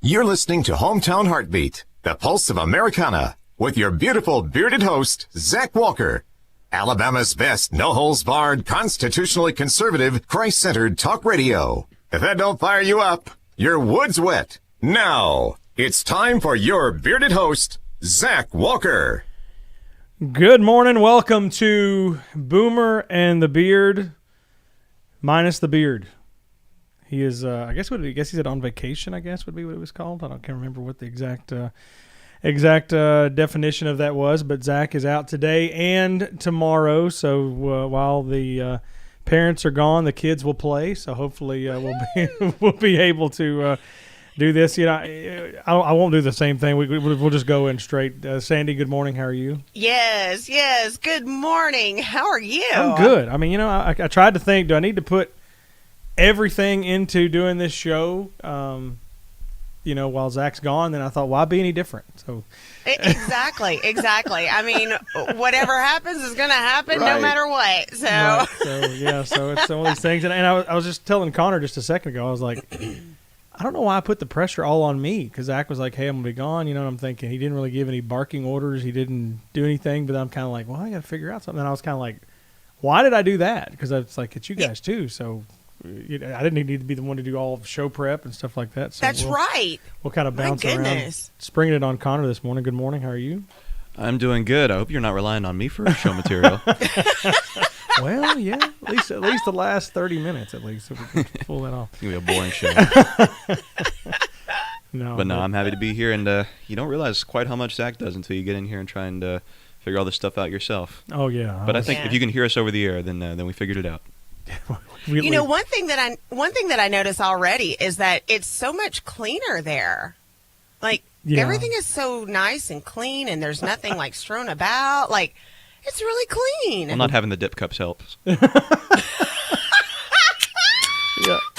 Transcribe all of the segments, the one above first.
You're listening to Hometown Heartbeat, the pulse of Americana, with your beautiful bearded host, Zach Walker. Alabama's best no-holds-barred, constitutionally conservative, Christ-centered talk radio. If that don't fire you up, your wood's wet. Now, it's time for your bearded host, Zach Walker. Good morning. Welcome to Boomer and the Beard, minus the beard. He is, I guess he's on vacation, I guess would be what it was called. I can't remember what the exact definition of that was, but Zach is out today and tomorrow. So while the parents are gone, the kids will play. So hopefully we'll be able to do this. You know, I won't do the same thing. We'll just go in straight. Sandee, good morning. How are you? Yes. Good morning. How are you? I'm good. I mean, you know, I tried to think, do I need to put everything into doing this show, you know, while Zach's gone? Then I thought, why be any different? So exactly. I mean, whatever happens is going to happen right. No matter what. So, right. So it's one of these things. And I was just telling Connor just a second ago, I was like, I don't know why I put the pressure all on me, because Zach was like, hey, I'm going to be gone. You know, and I'm thinking he didn't really give any barking orders. He didn't do anything. But I'm kind of like, well, I got to figure out something. And I was kind of like, why did I do that? Because I was like, it's you guys too. So I didn't need to be the one to do all of show prep and stuff like that. So that's right. We'll kind of bounce around. Springing it on Connor this morning. Good morning. How are you? I'm doing good. I hope you're not relying on me for show material. Well, yeah, at least the last 30 minutes, at least, if we can pull that off. It's going to be a boring show. No, I'm happy to be here, and you don't realize quite how much Zach does until you get in here and try and figure all this stuff out yourself. Oh, yeah. But I think if you can hear us over the air, then we figured it out. You know, one thing that I notice already is that it's so much cleaner there. Like, everything is so nice and clean, and there's nothing like strewn about. Like, it's really clean. Well, not having the dip cups helps. Yeah,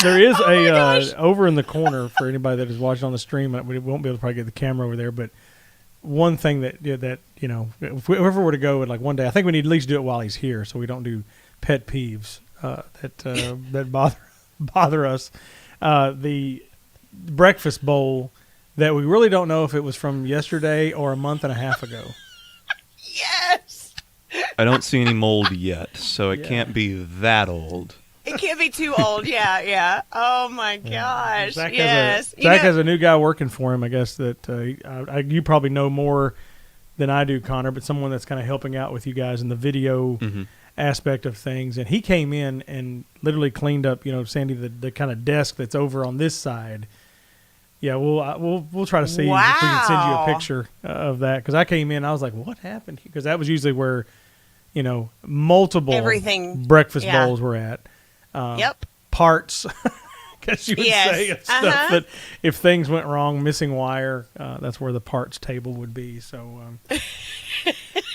there is over in the corner for anybody that is watching on the stream. We won't be able to probably get the camera over there, but one thing that you know, if we ever were to go, like one day, I think we need to at least do it while he's here, so we don't do pet peeves that bother us. The breakfast bowl that we really don't know if it was from yesterday or a month and a half ago. Yes. I don't see any mold yet, so it can't be that old. It can't be too old. Yeah. Oh my gosh. Zach yes. has a new guy working for him. I guess that you probably know more than I do, Connor, but someone that's kind of helping out with you guys in the video aspect of things. And he came in and literally cleaned up, you know, Sandee, the kind of desk that's over on this side. Yeah, we'll try to see if we can send you a picture of that, because I came in, I was like, what happened? Because that was usually where, you know, multiple breakfast bowls were at. Parts, guess you would say, and stuff that if things went wrong, missing wire, that's where the parts table would be. So,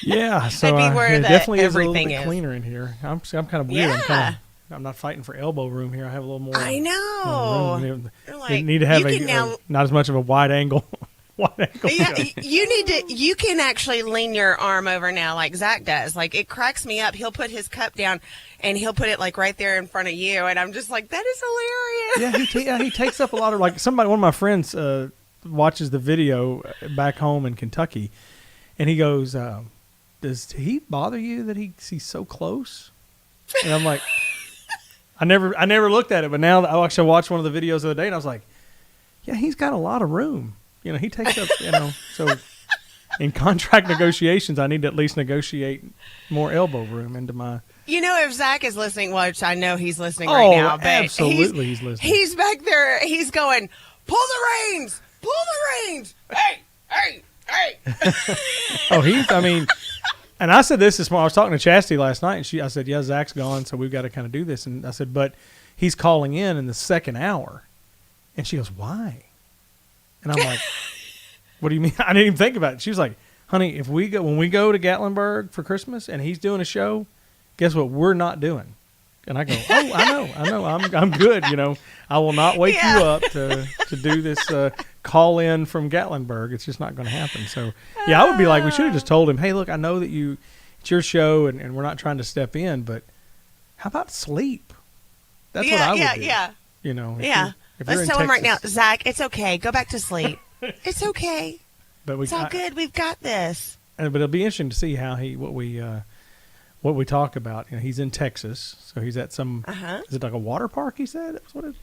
yeah, so it definitely is a little bit cleaner in here. I'm kind of weird. Yeah. I'm not fighting for elbow room here. I have a little more. I know. They need to have not as much of a wide angle. Yeah, you can actually lean your arm over now like Zach does. Like, it cracks me up. He'll put his cup down and he'll put it like right there in front of you, and I'm just like, that is hilarious. Yeah, he takes up a lot of, like, one of my friends watches the video back home in Kentucky, and he goes, does he bother you that he's so close? And I'm like, I never looked at it, but now I actually watched one of the videos the other day, and I was like, yeah, he's got a lot of room. You know, he takes up, you know, so in contract negotiations, I need to at least negotiate more elbow room into my. You know, if Zach is listening, which I know he's listening right now, but absolutely he's listening. He's back there. He's going, pull the reins. Hey. I mean, and I said this morning. I was talking to Chastity last night, and I said, yeah, Zach's gone, so we've got to kind of do this. And I said, but he's calling in the second hour. And she goes, why? And I'm like, what do you mean? I didn't even think about it. She was like, honey, when we go to Gatlinburg for Christmas and he's doing a show, guess what we're not doing? And I go, oh, I know, I'm good. I will not wake you up to do this call in from Gatlinburg. It's just not going to happen. So, I would be like, we should have just told him, hey, look, I know that it's your show and we're not trying to step in, but how about sleep? That's what I would do. Yeah. Let's tell him right now, Zach, it's okay. Go back to sleep. It's okay. But it's all good. We've got this. But it'll be interesting to see how what we talk about. He's in Texas, so he's at some. Is it like a water park? He said that's what it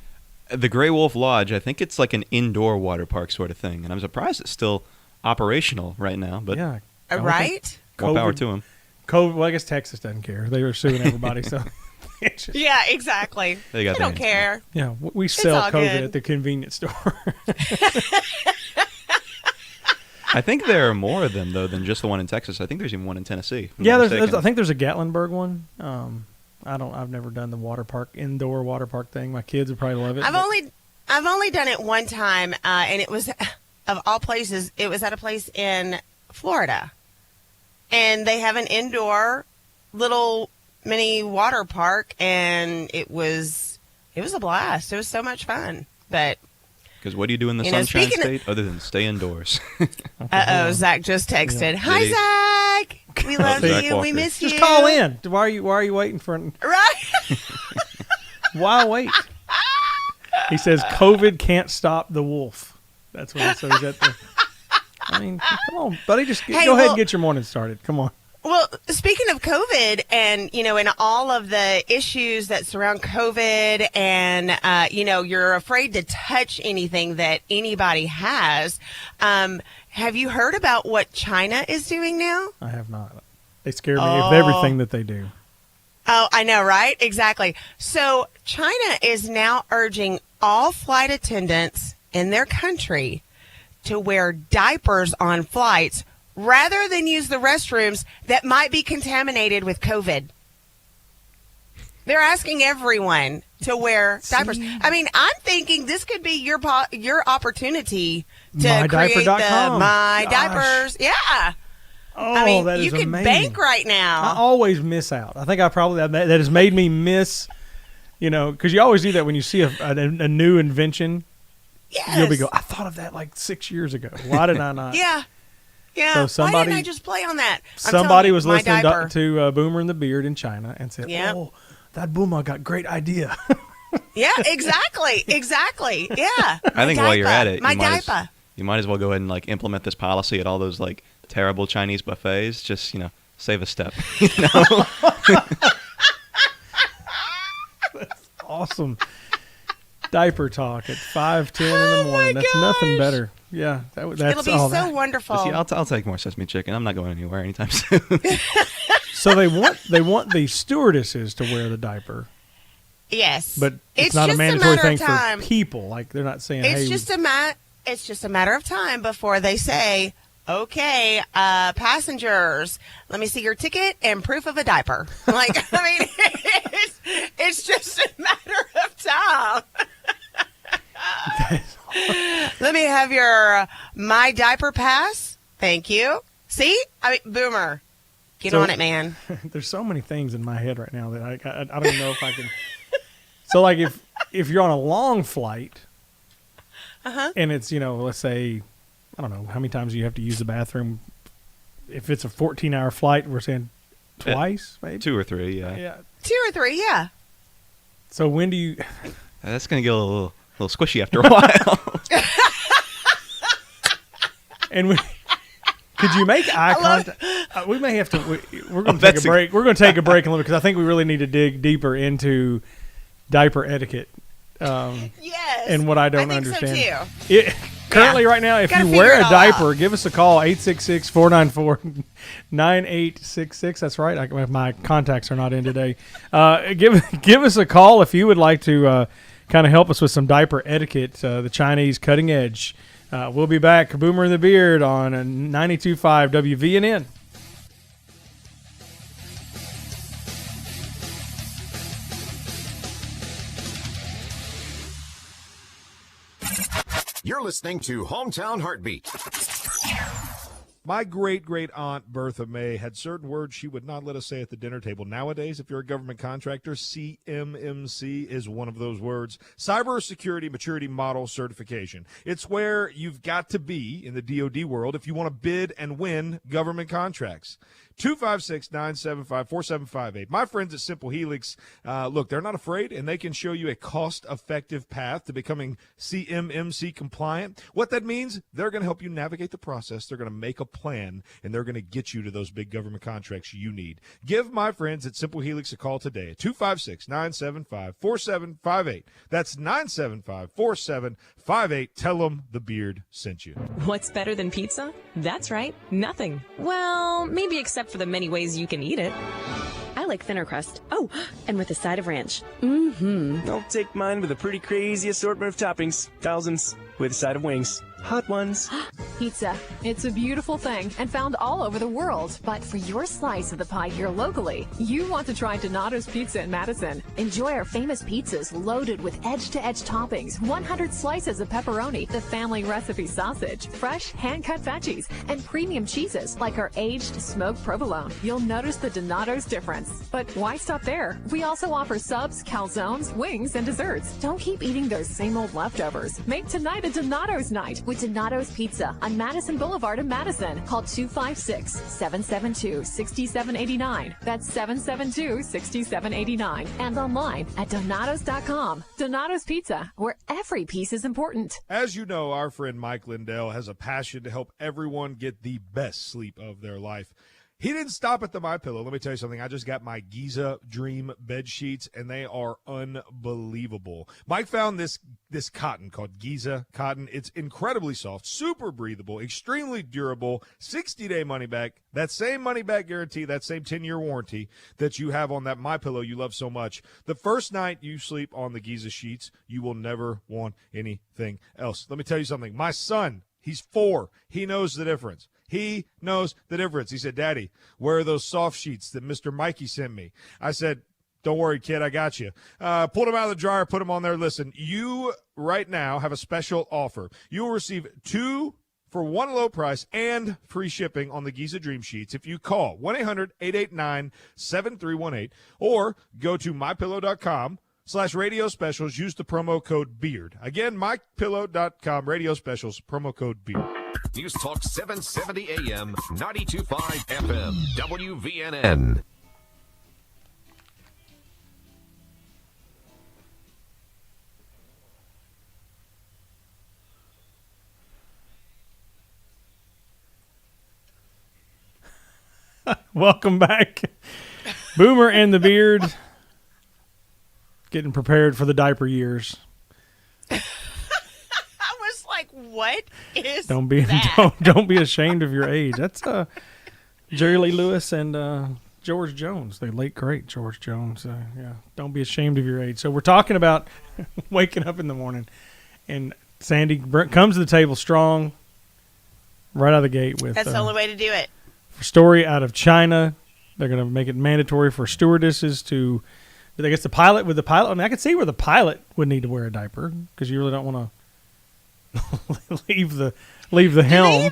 is. The Gray Wolf Lodge. I think it's like an indoor water park sort of thing, and I'm surprised it's still operational right now. But yeah, right. More power to him. COVID. Well, I guess Texas doesn't care. They were suing everybody, so. Yeah, exactly. They don't care. Yeah, we sell COVID at the convenience store. I think there are more of them though than just the one in Texas. I think there's even one in Tennessee. Yeah, I think there's a Gatlinburg one. I've never done the indoor water park thing. My kids would probably love it. I've only done it one time, and it was, of all places, it was at a place in Florida, and they have an indoor little mini water park, and it was a blast. It was so much fun, but. Because what do you do in the Sunshine State other than stay indoors? Zach just texted. Yeah. Hi, Zach. We love you. We miss you. Just call in. Why are you waiting for? Right. Why wait? He says COVID can't stop the wolf. That's what he says. Come on, buddy. Just go ahead and get your morning started. Come on. Well, speaking of COVID and, and all of the issues that surround COVID and, you're afraid to touch anything that anybody has. Have you heard about what China is doing now? I have not. They scare me with everything that they do. Oh, I know, right? Exactly. So China is now urging all flight attendants in their country to wear diapers on flights rather than use the restrooms that might be contaminated with COVID. They're asking everyone to wear diapers. I mean, I'm thinking this could be your opportunity to create the My Diapers. Yeah. Oh, I mean, that is amazing. You could bank right now. I always miss out. I think that has made me miss, because you always do that when you see a new invention. Yes. You'll be I thought of that like 6 years ago. Why did I not? Yeah. Yeah, so why didn't I just play on that? Somebody was listening to Boomer and the Beard in China and said, oh, that Boomer got great idea. Yeah, exactly. Yeah. I think while you're at it, you might as well go ahead and implement this policy at all those terrible Chinese buffets. Just, save a step. That's awesome. Diaper talk at 5:10 in the morning. That's nothing better. Yeah, that's it'll be so wonderful. See, I'll take more sesame chicken. I'm not going anywhere anytime soon. So they want the stewardesses to wear the diaper. Yes, but it's not a mandatory thing for people. They're not saying. It's just a matter of time before they say, "Okay, passengers, let me see your ticket and proof of a diaper." It's just a matter of time. Let me have your My Diaper pass. Thank you. See? Boomer, get on it, man. There's so many things in my head right now that I don't even know if I can. So, if you're on a long flight, and it's, let's say, I don't know, how many times you have to use the bathroom. If it's a 14-hour flight, we're saying twice, maybe? 2 or 3, yeah. Yeah. 2 or 3, yeah. So when do you... That's going to get a little squishy after a while. And could you make eye contact? We may have to... We're going to take a break. We're going to take a break a little bit because I think we really need to dig deeper into diaper etiquette. Yes. And what I don't think understand. So too. Currently, right now, if you wear a diaper, give us a call, 866-494-9866. That's right. My contacts are not in today. Give us a call if you would like to kind of help us with some diaper etiquette, the Chinese cutting edge. We'll be back. Boomer and the Beard on 92.5 WVNN. You're listening to Hometown Heartbeat. My great-great-aunt Bertha May had certain words she would not let us say at the dinner table. Nowadays, if you're a government contractor, CMMC is one of those words. Cybersecurity Maturity Model Certification. It's where you've got to be in the DoD world if you want to bid and win government contracts. 256-975-4758. My friends at Simple Helix, look, they're not afraid, and they can show you a cost-effective path to becoming CMMC compliant. What that means, they're going to help you navigate the process. They're going to make a plan, and they're going to get you to those big government contracts you need. Give my friends at Simple Helix a call today at 256-975-4758. That's 975-4758. Tell them the Beard sent you. What's better than pizza? That's right, nothing. Well, maybe except for the many ways you can eat it. I like thinner crust. Oh, and with a side of ranch. I'll take mine with a pretty crazy assortment of toppings. Thousands. With a side of wings. Hot ones. Pizza. It's a beautiful thing and found all over the world. But for your slice of the pie here locally, you want to try Donato's Pizza in Madison. Enjoy our famous pizzas loaded with edge-to-edge toppings, 100 slices of pepperoni, the family recipe sausage, fresh hand-cut veggies, and premium cheeses like our aged smoked provolone. You'll notice the Donato's difference. But why stop there? We also offer subs, calzones, wings, and desserts. Don't keep eating those same old leftovers. Make tonight a Donato's night with Donato's Pizza on Madison Boulevard in Madison. Call 256-772-6789. That's 772-6789. And online at Donatos.com. Donato's Pizza, where every piece is important. As you know, our friend Mike Lindell has a passion to help everyone get the best sleep of their life. He didn't stop at the MyPillow. Let me tell you something. I just got my Giza Dream bed sheets, and they are unbelievable. Mike found this cotton called Giza cotton. It's incredibly soft, super breathable, extremely durable, 60-day money-back, that same money-back guarantee, that same 10-year warranty that you have on that MyPillow you love so much. The first night you sleep on the Giza sheets, you will never want anything else. Let me tell you something. My son, he's 4. He knows the difference. He knows the difference. He said, Daddy, where are those soft sheets that Mr. Mikey sent me? I said, don't worry, kid, I got you. Pulled them out of the dryer, put them on there. Listen, you right now have a special offer. You will receive 2 for one low price and free shipping on the Giza Dream Sheets if you call 1-800-889-7318 or go to mypillow.com/radio specials. Use the promo code BEARD. Again, mypillow.com, radio specials, promo code BEARD. News Talk 770 AM, 92.5 FM, WVNN. Welcome back. Boomer and the Beard getting prepared for the diaper years. What is don't be that? Don't be ashamed of your age. That's Jerry Lee Lewis and George Jones, the late great George Jones. Yeah, don't be ashamed of your age. So we're talking about waking up in the morning, and Sandee comes to the table strong, right out of the gate with. That's the only way to do it. Story out of China, they're going to make it mandatory for stewardesses to. I guess the pilot. I mean, I could see where the pilot would need to wear a diaper because you really don't want to. leave the helm.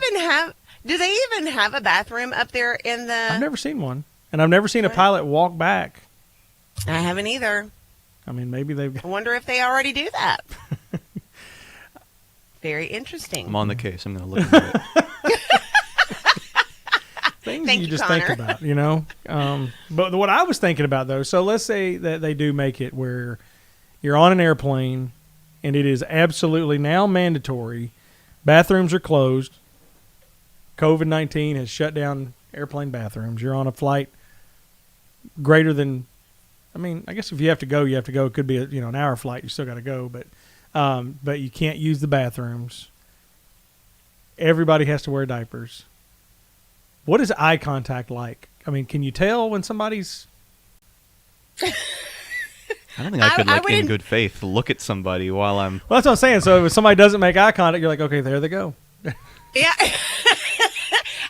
Do they even have a bathroom up there in the? I've never seen one, and I've never seen a pilot walk back. I haven't either. I mean, maybe they've. I wonder if they already do that. Very interesting. I'm on the case. I'm going to look into it. Things you just Connor. Think about, you know. But what I was thinking about though, so let's say that they do make it where you're on an airplane. And it is absolutely now mandatory. Bathrooms are closed. COVID-19 has shut down airplane bathrooms. You're on a flight greater than, I mean, I guess if you have to go, you have to go. It could be an hour flight. You still got to go, but you can't use the bathrooms. Everybody has to wear diapers. What is eye contact like? I mean, can you tell when somebody's? I don't think I could, in good faith, look at somebody while I'm... Well, that's what I'm saying. So if somebody doesn't make eye contact, you're like, okay, there they go. Yeah.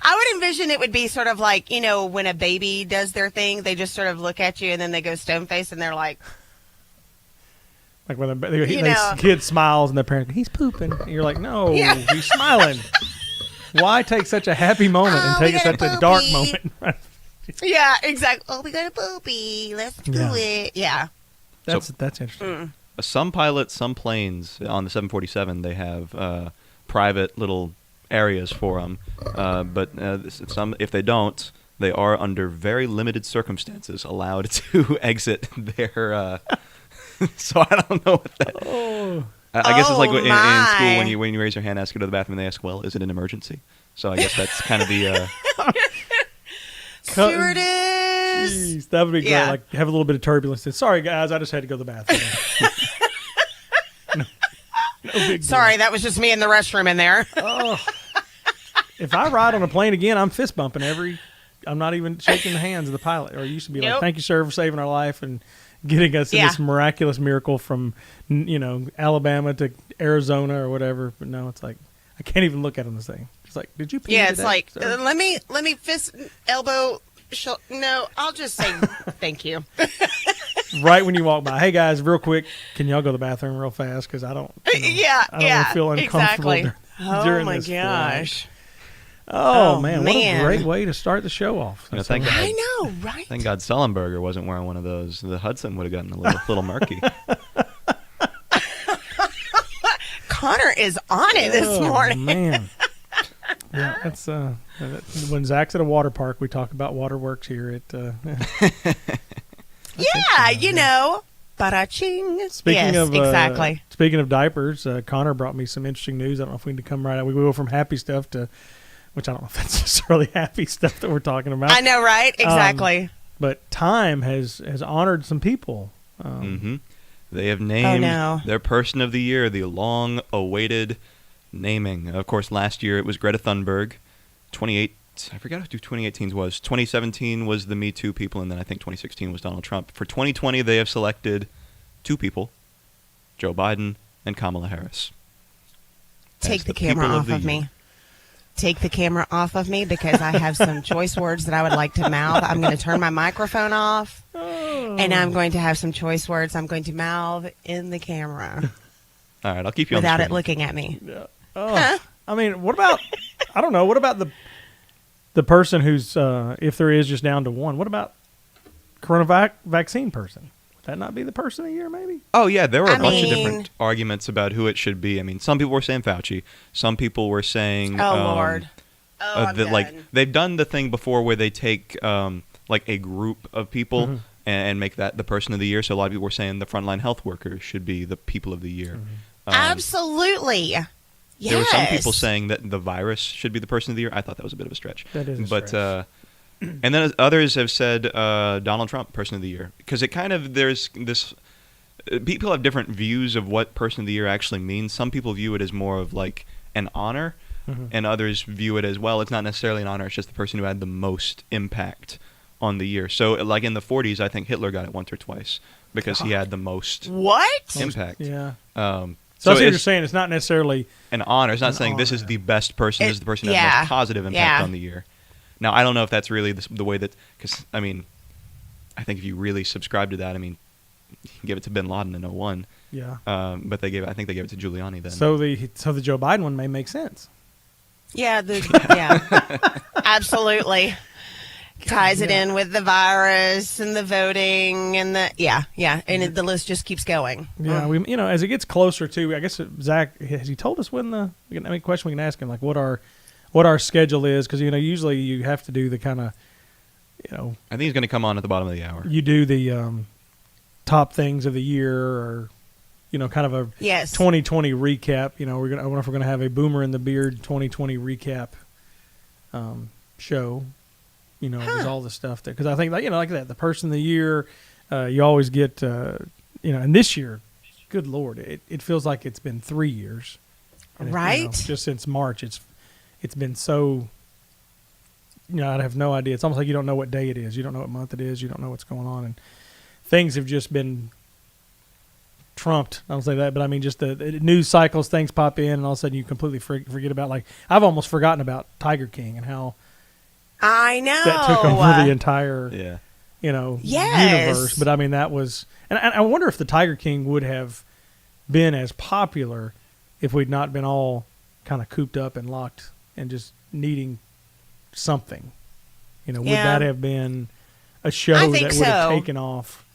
I would envision it would be sort of like, when a baby does their thing, they just sort of look at you and then they go stone-faced and they're like... Like when the kid smiles and the parent, he's pooping. And you're like, no, he's smiling. Why take such a happy moment and take it such a dark moment? Yeah, exactly. Oh, we got a poopy. Let's do it. Yeah. That's interesting. Some pilots, some planes on the 747, they have private little areas for them. But some, if they don't, they are under very limited circumstances allowed to exit their. So I don't know what that. I guess it's like in school when you raise your hand, ask to go to the bathroom, and they ask, "Well, is it an emergency?" So I guess that's kind of the. Stewardess. Jeez, that would be great. Like have a little bit of turbulence. Sorry, guys, I just had to go to the bathroom. no big deal. Sorry, that was just me in the restroom in there. If I ride on a plane again, I'm fist bumping I'm not even shaking the hands of the pilot. Or it used to be like, "Thank you, sir, for saving our life and getting us in this miraculous miracle from Alabama to Arizona or whatever." But no, it's like I can't even look at him this thing. It's like, did you pee it's today, like sir? let me fist elbow. No, I'll just say thank you. Right when you walk by, hey guys, real quick, can y'all go to the bathroom real fast? Because I don't feel uncomfortable exactly. during my this gosh. flight. Oh man, what a great way to start the show off. Thank God, I know, right? Thank God Sullenberger wasn't wearing one of those. The Hudson would have gotten a little murky. Connor is on it this morning. Man. Yeah, that's when Zach's at a water park, we talk about waterworks here at Ba-da-ching. Speaking of diapers, Connor brought me some interesting news. I don't know if we need to come right out. We go from happy stuff to, which I don't know if that's necessarily happy stuff that we're talking about. I know, right? Exactly. But Time has honored some people. They have named their person of the year, the long-awaited naming. Of course, last year it was Greta Thunberg. I forgot who 2018 was. 2017 was the Me Too people, and then I think 2016 was Donald Trump. For 2020, they have selected two people, Joe Biden and Kamala Harris. Take the camera off of me. Take the camera off of me because I have some choice words that I would like to mouth. I'm going to turn my microphone off, and I'm going to have some choice words I'm going to mouth in the camera. All right, I'll keep you on without the it looking at me. Yeah. I mean, what about? I don't know. What about the person who's if there is just down to one? What about vaccine person? Would that not be the person of the year? Maybe. Oh yeah, there were a bunch of different arguments about who it should be. I mean, some people were saying Fauci. Some people were saying, Lord, I'm done. Like they've done the thing before where they take like a group of people and make that the person of the year. So a lot of people were saying the frontline health workers should be the people of the year. Absolutely. Yes. There were some people saying that the virus should be the person of the year. I thought that was a bit of a stretch. That is a stretch. And then others have said Donald Trump, person of the year. Because it kind of, there's this, people have different views of what person of the year actually means. Some people view it as more of like an honor, and others view it as, well, it's not necessarily an honor, it's just the person who had the most impact on the year. So like in the 40s, I think Hitler got it once or twice because he had the most impact. Yeah. So that's what you're saying. It's not necessarily an honor. It's not saying this is the best person. This is the person who has the most positive impact on the year. Now, I don't know if that's really the way that, because, I mean, I think if you really subscribe to that, I mean, you can give it to bin Laden in 2001. Yeah. But I think they gave it to Giuliani then. So the Joe Biden one may make sense. Yeah. Absolutely. Ties it in with the virus and the voting and the and the list just keeps going. Yeah, we as it gets closer to, I guess Zach, has he told us when any question we can ask him, like what our schedule is, because usually you have to do the kind of I think he's going to come on at the bottom of the hour. You do the top things of the year, or kind of a 2020 recap. I wonder if we're going to have a Boomer in the Beard 2020 recap show. There's all the stuff there, because I think like that, the person of the year, you always get and this year, good Lord, it feels like it's been 3 years, right? Just since March, it's been so. I have no idea. It's almost like you don't know what day it is, you don't know what month it is, you don't know what's going on, and things have just been trumped. I don't say that, but I mean just the news cycles, things pop in, and all of a sudden you completely forget about. Like I've almost forgotten about Tiger King and how. I know that took over the entire, universe. But I mean, that was, and I wonder if the Tiger King would have been as popular if we'd not been all kind of cooped up and locked and just needing something. Would that have been a show that would have taken off?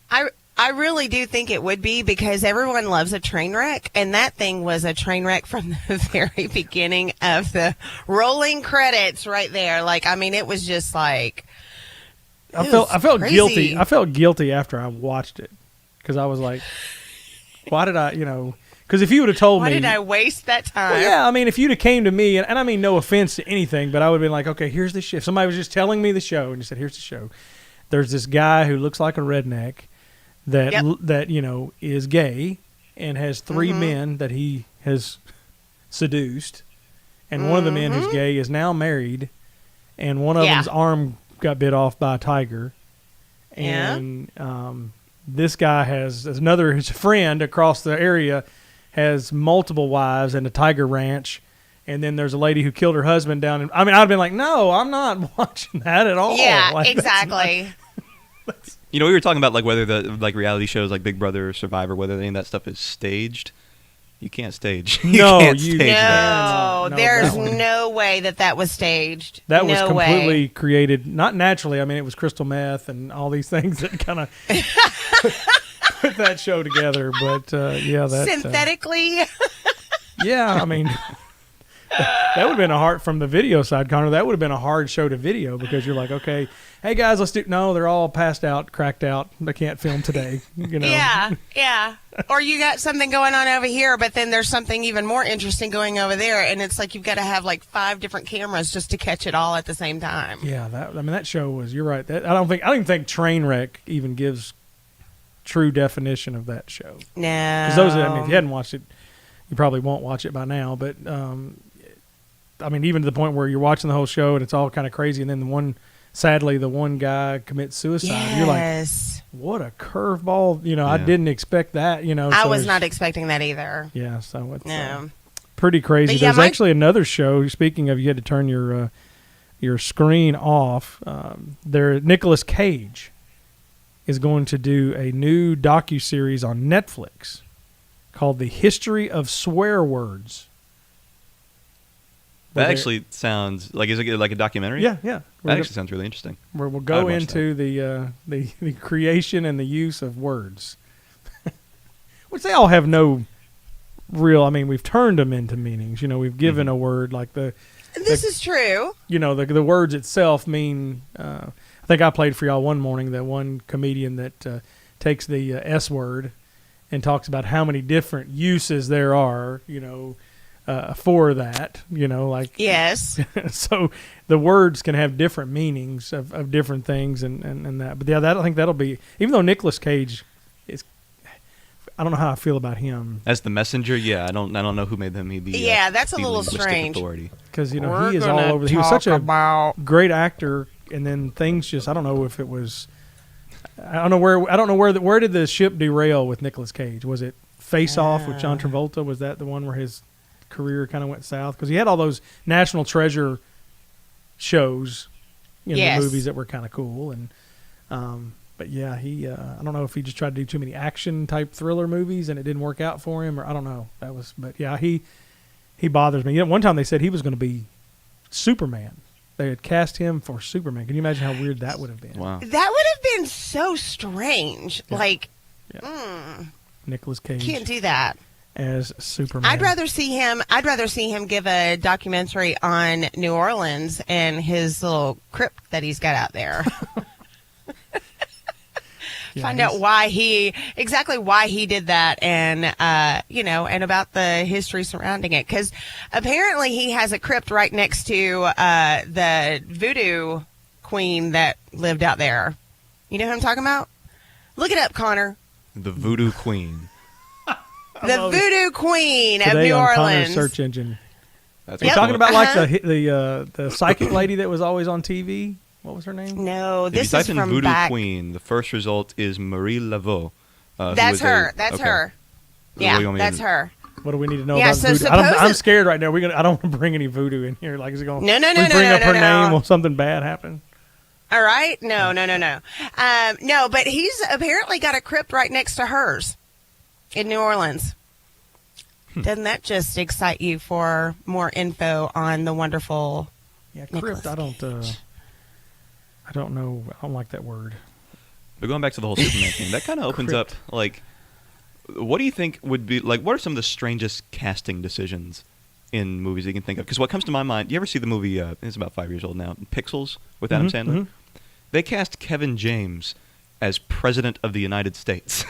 I really do think it would be, because everyone loves a train wreck, and that thing was a train wreck from the very beginning of the rolling credits right there. Like, I mean, it was just like, I felt guilty. I felt guilty after I watched it, because I was like, why did I, because if you would have told me. Why did I waste that time? Well, yeah, I mean, if you'd have came to me, and I mean no offense to anything, but I would have been like, okay, here's the show. If somebody was just telling me the show, and you said, here's the show. There's this guy who looks like a redneck that is gay and has 3 men that he has seduced, and one of the men who's gay is now married, and one of them's arm got bit off by a tiger, and this guy has his friend across the area has multiple wives and a tiger ranch, and then there's a lady who killed her husband down in, I mean, I'd been like, no, I'm not watching that at all. Yeah, like, exactly. We were talking about like whether the reality shows like Big Brother or Survivor, whether any of that stuff is staged. You can't stage. There's no way that was staged. That was completely created, not naturally. I mean, it was crystal meth and all these things that kind of put that show together. But synthetically. I mean, that would have been a hard, from the video side, Connor, that would have been a hard show to video, because you're like, okay, hey guys, let's do, no, they're all passed out, cracked out, they can't film today, Yeah. Or you got something going on over here, but then there's something even more interesting going over there, and it's like you've got to have like 5 different cameras just to catch it all at the same time. Yeah, that show was, you're right, I don't even think Trainwreck even gives true definition of that show. No. Because if you hadn't watched it, you probably won't watch it by now, but I mean, even to the point where you're watching the whole show and it's all kind of crazy, and then sadly, the one guy commits suicide. Yes. You're like, what a curveball. I didn't expect that, I was not expecting that either. Yeah, so it's pretty crazy. There's actually another show, speaking of, you had to turn your screen off. Nicolas Cage is going to do a new docu-series on Netflix called The History of Swear Words. That actually sounds like, is it like a documentary? Yeah. That actually sounds really interesting. Where we'll go into the creation and the use of words, which they all have no real. I mean, we've turned them into meanings. We've given a word like This is true. The words itself mean. I think I played for y'all one morning that one comedian that takes the S word and talks about how many different uses there are. For that, yes. So the words can have different meanings of different things and that. But yeah, I think that'll be, even though Nicolas Cage is, I don't know how I feel about him as the messenger. Yeah, I don't know who made him. That's a little strange, because he is all over. He was such a great actor, and then things just, I don't know if it was, I don't know where did the ship derail with Nicolas Cage? Was it Face Off with John Travolta? Was that the one where his career kind of went south? Because he had all those National Treasure shows in the movies that were kind of cool, and but yeah, he I don't know if he just tried to do too many action type thriller movies and it didn't work out for him, or I don't know. But yeah, he bothers me. One time they said he was going to be Superman. They had cast him for Superman. Can you imagine how weird that would have been? Wow, that would have been so strange. Yeah. Nicolas Cage can't do that as Superman. I'd rather see him give a documentary on New Orleans and his little crypt that he's got out there. Find out why he did that, and and about the history surrounding it. Because apparently he has a crypt right next to the voodoo queen that lived out there. You know who I'm talking about? Look it up, Connor. The voodoo queen. The voodoo queen of New Orleans. Connor's search engine. That's You're talking about like the psychic lady that was always on TV. What was her name? No, if this you type is in from voodoo back. queen, the first result is Marie Laveau. That's her. That's her. Yeah, that's her. What do we need to know about voodoo? I'm scared right now. I don't want to bring any voodoo in here. Like, is it going? No. Bring up her name. Will something bad happen? All right. No. No, but he's apparently got a crypt right next to hers in New Orleans. Doesn't that just excite you for more info on the wonderful Yeah, Nicolas crypt. I don't know. I don't like that word. But going back to the whole Superman thing, that kind of opens up, like, what do you think would be, like, what are some of the strangest casting decisions in movies you can think of? Because what comes to my mind, you ever see the movie, it's about 5 years old now, Pixels with Adam Sandler? Mm-hmm. They cast Kevin James as President of the United States.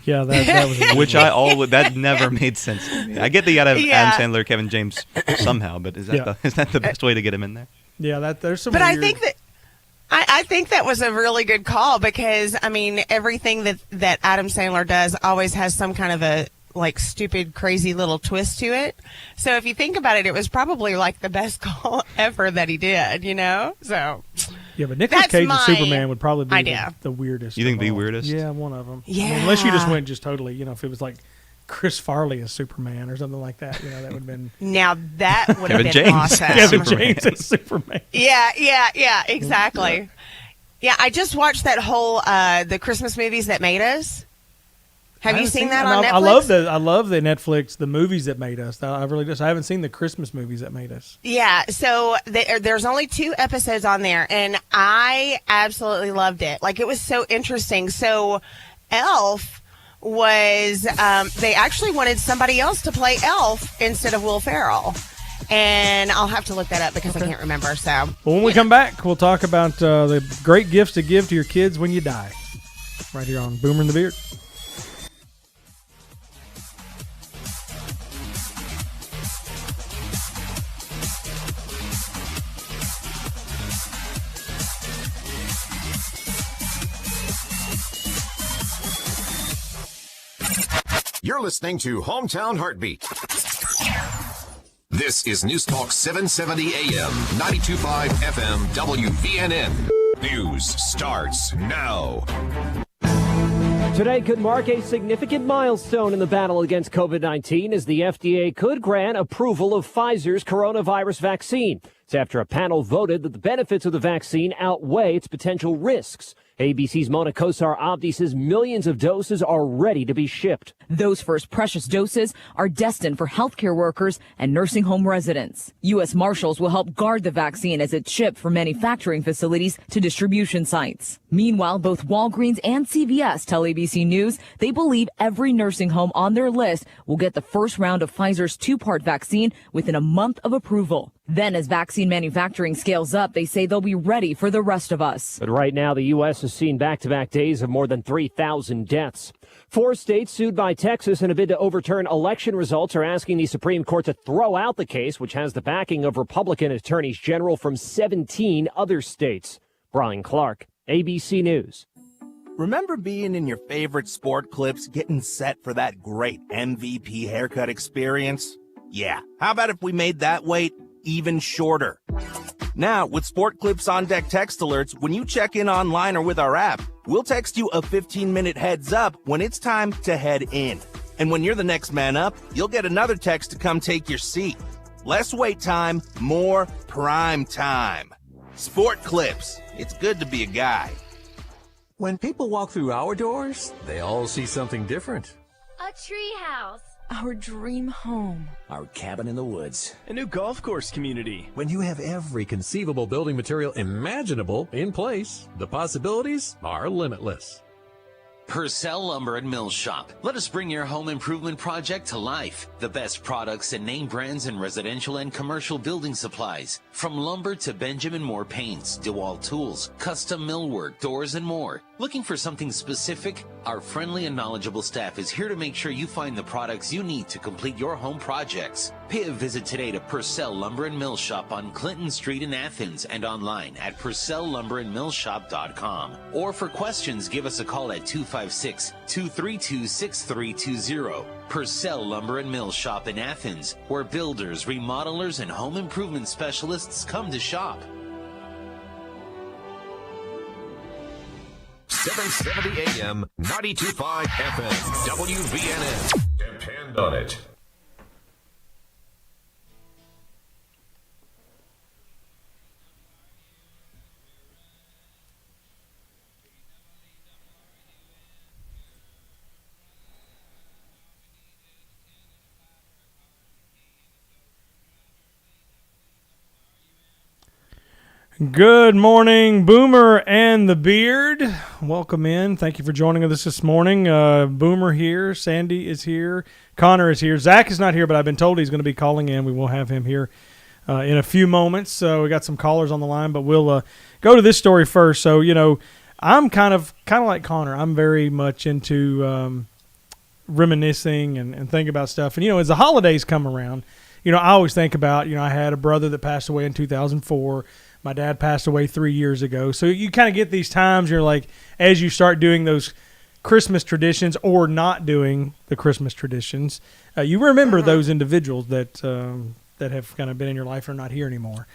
Yeah, that was which that never made sense to me. I get that you got to have Adam Sandler, Kevin James somehow, but is that the best way to get him in there? Yeah, there's some. But weird... I think that was a really good call because I mean everything that Adam Sandler does always has some kind of a like stupid, crazy little twist to it. So if you think about it, it was probably like the best call ever that he did. You know, so. Yeah, but Nicolas Cage as Superman would probably be the weirdest. You think the weirdest? Yeah, one of them. Yeah. I mean, unless you just went just totally, if it was like Chris Farley as Superman or something like that, that would have been. Now that would have been James. awesome. Kevin James as Superman. Yeah, exactly. Yeah, I just watched that whole the Christmas movies that made us. Have you seen that on Netflix? I love the Netflix, the movies that made us. I really just I haven't seen the Christmas movies that made us. Yeah, so there's only 2 episodes on there, and I absolutely loved it. Like it was so interesting. So, Elf was they actually wanted somebody else to play Elf instead of Will Ferrell, and I'll have to look that up because I can't remember. So, well, when we come back, we'll talk about the great gifts to give to your kids when you die. Right here on Boomer and the Beard. You're listening to Hometown Heartbeat. This is News Talk 770 AM, 92.5 FM, WVNN. News starts now. Today could mark a significant milestone in the battle against COVID-19 as the FDA could grant approval of Pfizer's coronavirus vaccine. It's after a panel voted that the benefits of the vaccine outweigh its potential risks. ABC's Mona Kosar-Abdi says millions of doses are ready to be shipped. Those first precious doses are destined for healthcare workers and nursing home residents. U.S. Marshals will help guard the vaccine as it's shipped from manufacturing facilities to distribution sites. Meanwhile, both Walgreens and CVS tell ABC News they believe every nursing home on their list will get the first round of Pfizer's 2-part vaccine within a month of approval. Then as vaccine manufacturing scales up, they say they'll be ready for the rest of us. But right now, the U.S. has seen back-to-back days of more than 3,000 deaths. 4 states sued by Texas in a bid to overturn election results are asking the Supreme Court to throw out the case, which has the backing of Republican attorneys general from 17 other states. Brian Clark, ABC News. Remember being in your favorite sport clips, getting set for that great MVP haircut experience? Yeah, how about if we made that wait even shorter? Now, with Sport Clips On Deck text alerts, when you check in online or with our app, we'll text you a 15-minute heads up when it's time to head in. And when you're the next man up, you'll get another text to come take your seat. Less wait time, more prime time. Sport Clips. It's good to be a guy. When people walk through our doors, they all see something different. A treehouse. Our dream home. Our cabin in the woods. A new golf course community. When you have every conceivable building material imaginable in place, the possibilities are limitless. Purcell Lumber and Mill Shop. Let us bring your home improvement project to life. The best products and name brands in residential and commercial building supplies. From lumber to Benjamin Moore paints, DeWalt tools, custom millwork, doors, and more. Looking for something specific? Our friendly and knowledgeable staff is here to make sure you find the products you need to complete your home projects. Pay a visit today to Purcell Lumber and Mill Shop on Clinton Street in Athens and online at PurcellLumberandMillShop.com. Or for questions, give us a call at 256-232-6320. Purcell Lumber and Mill Shop in Athens, where builders, remodelers, and home improvement specialists come to shop. 770 AM, 92.5 FM, WVNN. Depend on it. Good morning, Boomer and the Beard. Welcome in. Thank you for joining us this morning. Boomer here. Sandee is here. Connor is here. Zach is not here, but I've been told he's going to be calling in. We will have him here in a few moments. So we got some callers on the line, but we'll go to this story first. So, I'm kind of like Connor. I'm very much into reminiscing and thinking about stuff. And, as the holidays come around, I always think about, I had a brother that passed away in 2004. My dad passed away 3 years ago. So you kind of get these times, you're like, as you start doing those Christmas traditions or not doing the Christmas traditions, you remember those individuals that have kind of been in your life or not here anymore.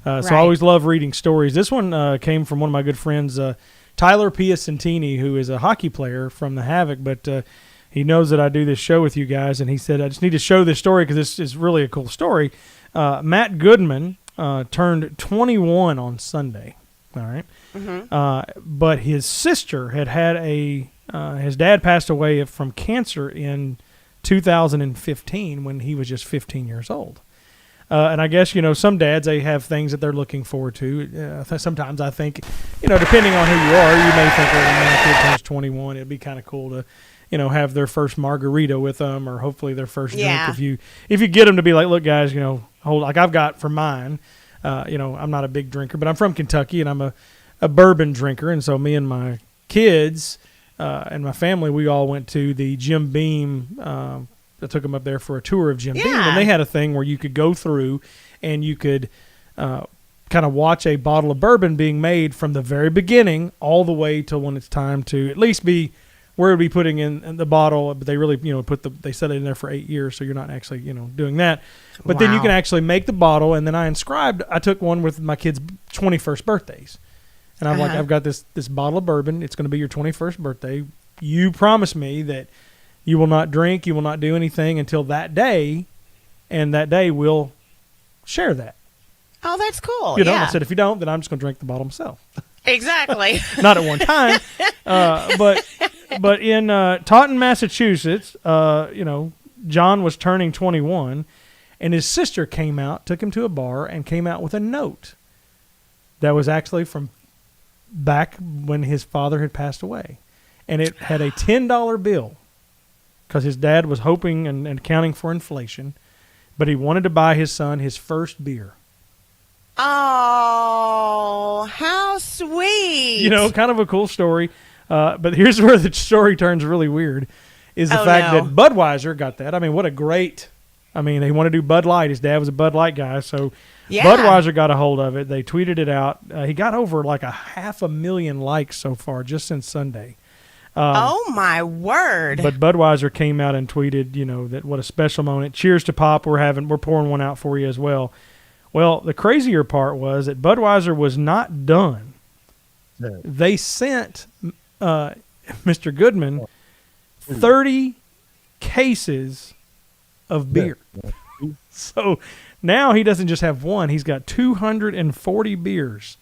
So I always love reading stories. This one came from one of my good friends, Tyler Piacentini, who is a hockey player from the Havoc, but he knows that I do this show with you guys, and he said, I just need to show this story because this is really a cool story. Matt Goodman turned 21 on Sunday, all right? But his sister had his dad passed away from cancer in 2015 when he was just 15 years old. And I guess, some dads, they have things that they're looking forward to. Sometimes I think, depending on who you are, you may think, well, when my kid turns 21, it'd be kind of cool to, have their first margarita with them, or hopefully their first drink. If you get them to be like, look, guys, like I've got for mine, I'm not a big drinker, but I'm from Kentucky and I'm a bourbon drinker. And so me and my kids and my family, we all went to the Jim Beam. I took them up there for a tour of Jim Beam, and they had a thing where you could go through and you could kind of watch a bottle of bourbon being made from the very beginning all the way till when it's time to at least be where it would be putting in the bottle, but they really, they set it in there for 8 years, so you're not actually, doing that. But then you can actually make the bottle, and then I took one with my kids' 21st birthdays. And I'm like, I've got this bottle of bourbon. It's going to be your 21st birthday. You promise me that you will not drink, you will not do anything until that day, and that day we'll share that. Oh, that's cool. I said, if you don't, then I'm just going to drink the bottle myself. Exactly. Not at one time. But in Taunton, Massachusetts, John was turning 21, and his sister took him to a bar and came out with a note that was actually from back when his father had passed away. And it had a $10 bill because his dad was hoping and accounting for inflation, but he wanted to buy his son his first beer. Oh, how sweet. Kind of a cool story. But here's where the story turns really weird, is the fact that Budweiser got that. I mean, what a great – they want to do Bud Light. His dad was a Bud Light guy, so Budweiser got a hold of it. They tweeted it out. He got over like 500,000 likes so far just since Sunday. Oh, my word. But Budweiser came out and tweeted, that what a special moment. Cheers to Pop. We're pouring one out for you as well. Well, the crazier part was that Budweiser was not done. No. They sent Mr. Goodman 30 cases of beer. So now he doesn't just have one. He's got 240 beers.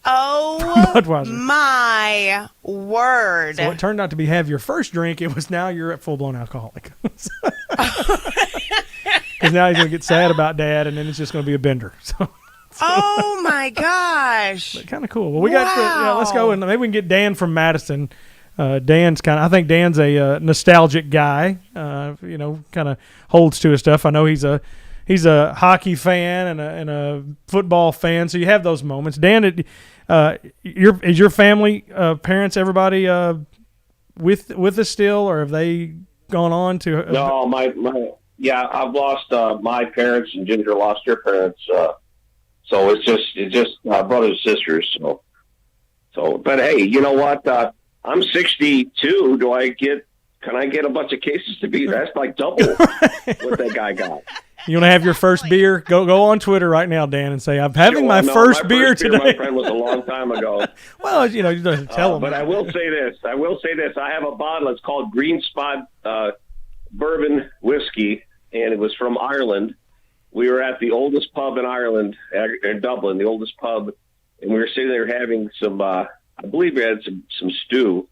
Oh, my word. So it turned out to be have your first drink. It was now you're a full-blown alcoholic. Because now he's going to get sad about dad, and then it's just going to be a bender. Oh, my gosh. Kind of cool. Well, we got let's go, and maybe we can get Dan from Madison. I think Dan's a nostalgic guy, kind of holds to his stuff. I know he's a hockey fan and a football fan, so you have those moments. Dan, is your family, parents, everybody with us still, or have they gone on to? No, I've lost my parents, and Ginger lost her parents. So it's just brothers and sisters. So, but hey, you know what? I'm 62. Can I get a bunch of cases to be? That's like double what that guy got. You want to have your first beer? Go on Twitter right now, Dan, and say, I'm having my first beer today. My friend was a long time ago. Well, you don't have to tell him. But I will say this. I have a bottle. It's called Green Spot Bourbon Whiskey, and it was from Ireland. We were at the oldest pub in Ireland, in Dublin, the oldest pub, and we were sitting there having some, I believe we had some stew,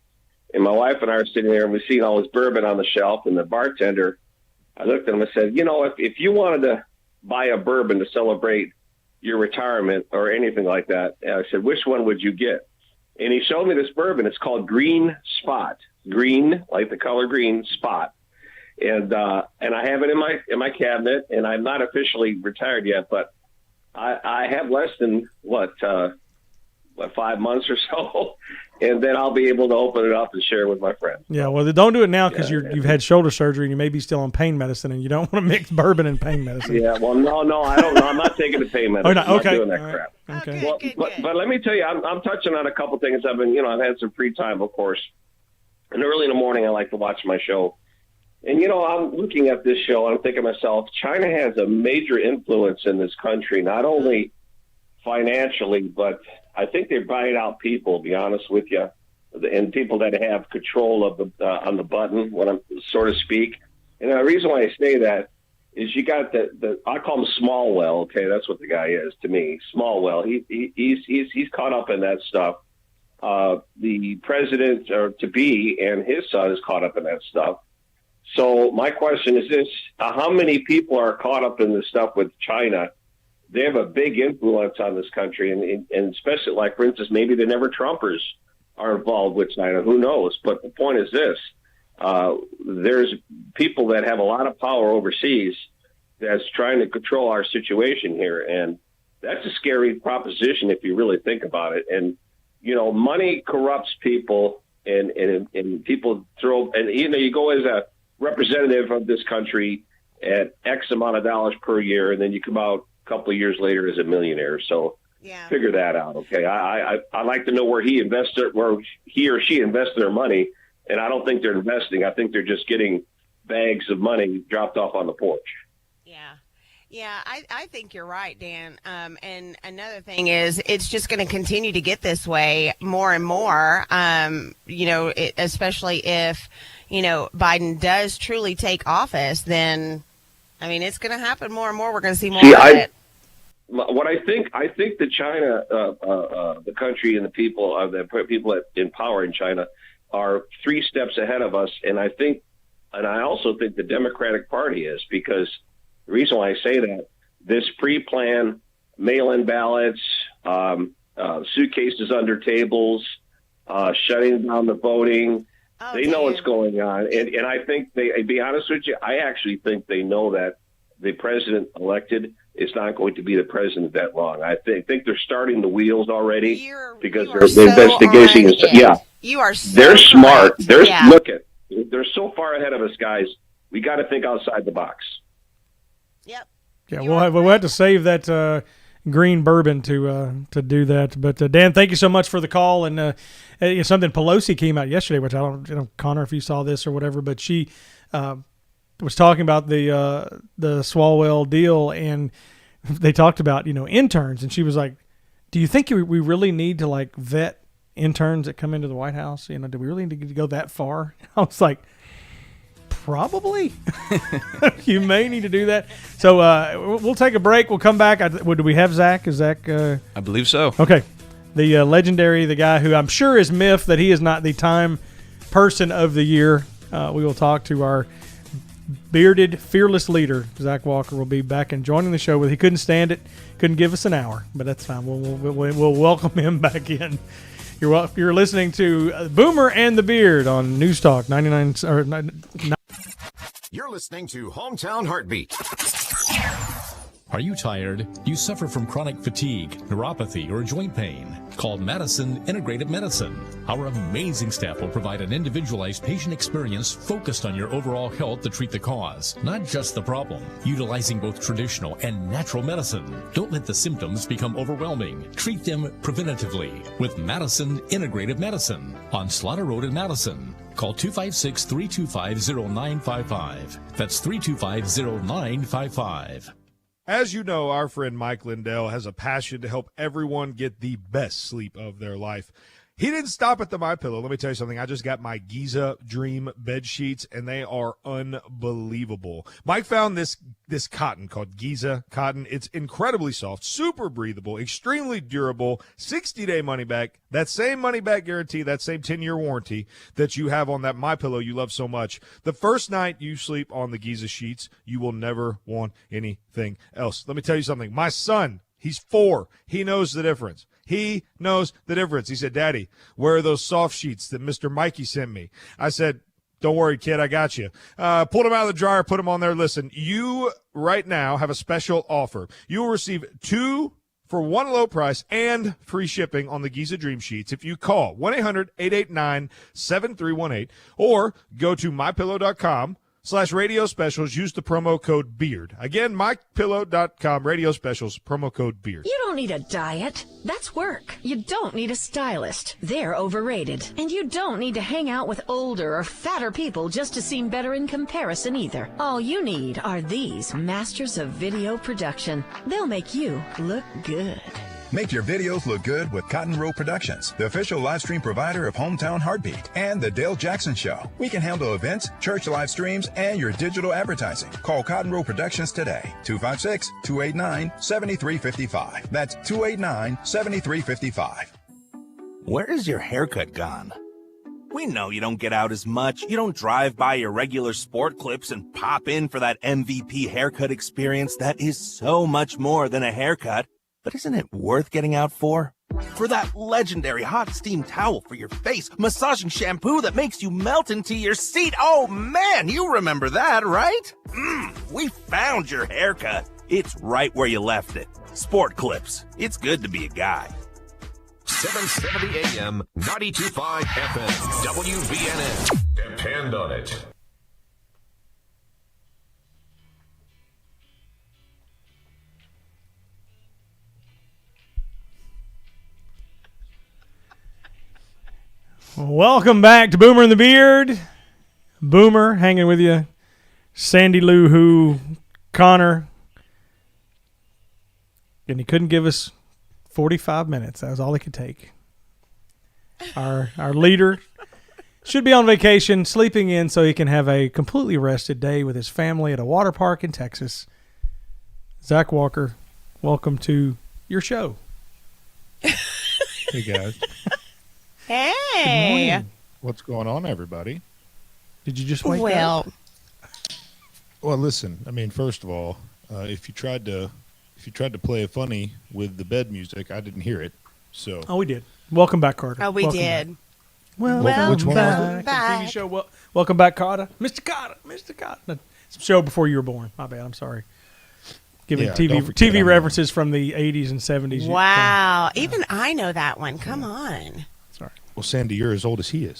and my wife and I were sitting there, and we seen all this bourbon on the shelf, and the bartender, I looked at him and said, if you wanted to buy a bourbon to celebrate your retirement or anything like that. And I said, which one would you get? And he showed me this bourbon. It's called Green Spot. Green, like the color green, Spot. And I have it in my cabinet, and I'm not officially retired yet, but I have less than 5 months or so, and then I'll be able to open it up and share it with my friends. Yeah, well, don't do it now because you've had shoulder surgery and you may be still on pain medicine, and you don't want to mix bourbon and pain medicine. Yeah, well, no, I don't know. I'm not taking the pain medicine. Oh, no, okay. I'm not doing that crap. Okay. Well, but let me tell you, I'm touching on a couple things. I've had some free time, of course, and early in the morning I like to watch my show. And, I'm looking at this show, and I'm thinking to myself, China has a major influence in this country, not only financially, but I think they're buying out people, to be honest with you, and people that have control of on the button, so to speak. And the reason why I say that is you got I call him Smallwell, okay? That's what the guy is to me, Smallwell. He's caught up in that stuff. The president, or to-be, and his son is caught up in that stuff. So my question is this: how many people are caught up in this stuff with China? They have a big influence on this country, and especially, like, for instance, maybe the never-Trumpers are involved with China. Who knows? But the point is this: there's people that have a lot of power overseas that's trying to control our situation here, and that's a scary proposition if you really think about it. And money corrupts people, and people throw, and you go as a representative of this country at X amount of dollars per year, and then you come out a couple of years later as a millionaire. So figure that out, okay? I like to know where he or she invested their money, and I don't think they're investing. I think they're just getting bags of money dropped off on the porch. Yeah, I think you're right, Dan. And another thing is, it's just going to continue to get this way more and more, especially if, Biden does truly take office, then, it's going to happen more and more. We're going to see more of it. What I think that China, the country and the people in power in China are 3 steps ahead of us. And I also think the Democratic Party is, because the reason why I say that, this pre-plan, mail-in ballots, suitcases under tables, shutting down the voting, they know what's going on. And I think to be honest with you, I actually think they know that the president elected is not going to be the president that long. I think they're starting the wheels already because the investigation is, you are so they're smart. Correct. They're so far ahead of us, guys. We got to think outside the box. Yep. Yeah, we'll have to save that green bourbon to do that. But Dan, thank you so much for the call. And something Pelosi came out yesterday, which I don't, Connor, if you saw this or whatever, but she was talking about the Swalwell deal, and they talked about interns, and she was like, "Do you think we really need to vet interns that come into the White House? Do we really need to go that far?" I was like, probably. You may need to do that. So we'll take a break. We'll come back. Do we have Zach? Is Zach? I believe so. Okay. The legendary, the guy who I'm sure is miffed that he is not the Time Person of the Year. We will talk to our bearded, fearless leader. Zach Walker will be back and joining the show. He couldn't stand it. Couldn't give us an hour, but that's fine. We'll welcome him back in. You're listening to Boomer and the Beard on News Talk 99. You're listening to Hometown Heartbeat. Are you tired? You suffer from chronic fatigue, neuropathy, or joint pain? Call Madison Integrative Medicine. Our amazing staff will provide an individualized patient experience focused on your overall health to treat the cause, not just the problem. Utilizing both traditional and natural medicine. Don't let the symptoms become overwhelming. Treat them preventatively with Madison Integrative Medicine on Slaughter Road in Madison. Call 256-325-0955. That's 325-0955. As you know, our friend Mike Lindell has a passion to help everyone get the best sleep of their life. He didn't stop at the MyPillow. Let me tell you something. I just got my Giza Dream bed sheets, and they are unbelievable. Mike found this cotton called Giza cotton. It's incredibly soft, super breathable, extremely durable, 60-day money back. That same money back guarantee, that same 10-year warranty that you have on that MyPillow you love so much. The first night you sleep on the Giza sheets, you will never want anything else. Let me tell you something. My son, He's 4. He knows the difference. He knows the difference. He said, Daddy, where are those soft sheets that Mr. Mikey sent me? I said, don't worry, kid, I got you. Pulled them out of the dryer, put them on there. Listen, you right now have a special offer. You will receive 2 for 1 low price and free shipping on the Giza Dream Sheets if you call 1-800-889-7318 or go to mypillow.com/radio specials. Use the promo code BEARD. Again, mypillow.com, radio specials, promo code BEARD. You don't need a diet. That's work. You don't need a stylist. They're overrated. And you don't need to hang out with older or fatter people just to seem better in comparison either. All you need are these masters of video production. They'll make you look good. Make your videos look good with Cotton Row Productions, the official live stream provider of Hometown Heartbeat and The Dale Jackson Show. We can handle events, church live streams, and your digital advertising. Call Cotton Row Productions today, 256-289-7355. That's 289-7355. Where is your haircut gone? We know you don't get out as much. You don't drive by your regular sport clips and pop in for that MVP haircut experience that is so much more than a haircut. But isn't it worth getting out for? For that legendary hot steam towel for your face, massaging shampoo that makes you melt into your seat. Oh man, you remember that, right? We found your haircut. It's right where you left it. Sport Clips. It's good to be a guy. 770 AM, 92.5 FM, WVNN. Depend on it. Welcome back to Boomer and the Beard. Boomer hanging with you. Sandee Lou Who, Connor. And he couldn't give us 45 minutes. That was all he could take. Our leader should be on vacation, sleeping in so he can have a completely rested day with his family at a water park in Texas. Zach Walker, welcome to your show. Hey, guys. Hey. What's going on, everybody? Did you just wake up? Well, listen. I mean, first of all, if you tried to play a funny with the bed music, I didn't hear it. So. Oh, we did. Welcome back, Carter. Oh, we welcome did. Back. Welcome which one back. back. TV show. Welcome back, Carter. Mr. Carter. It's a show before you were born. My bad. I'm sorry. Giving TV references from the 80s and 70s. Wow. Even I know that one. Come on. Sorry. Well, Sandee, you're as old as he is.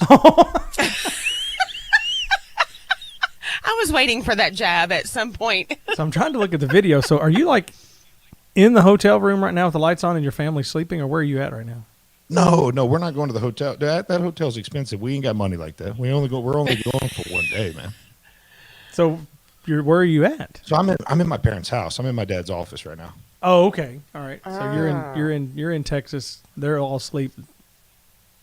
I was waiting for that jab at some point. So I'm trying to look at the video. So are you like in the hotel room right now with the lights on and your family sleeping, or where are you at right now? No, we're not going to the hotel. That hotel's expensive. We ain't got money like that. We're only going for one day, man. So where are you at? So I'm in my parents' house. I'm in my dad's office right now. Oh, okay. All right. So you're in Texas. They're all asleep.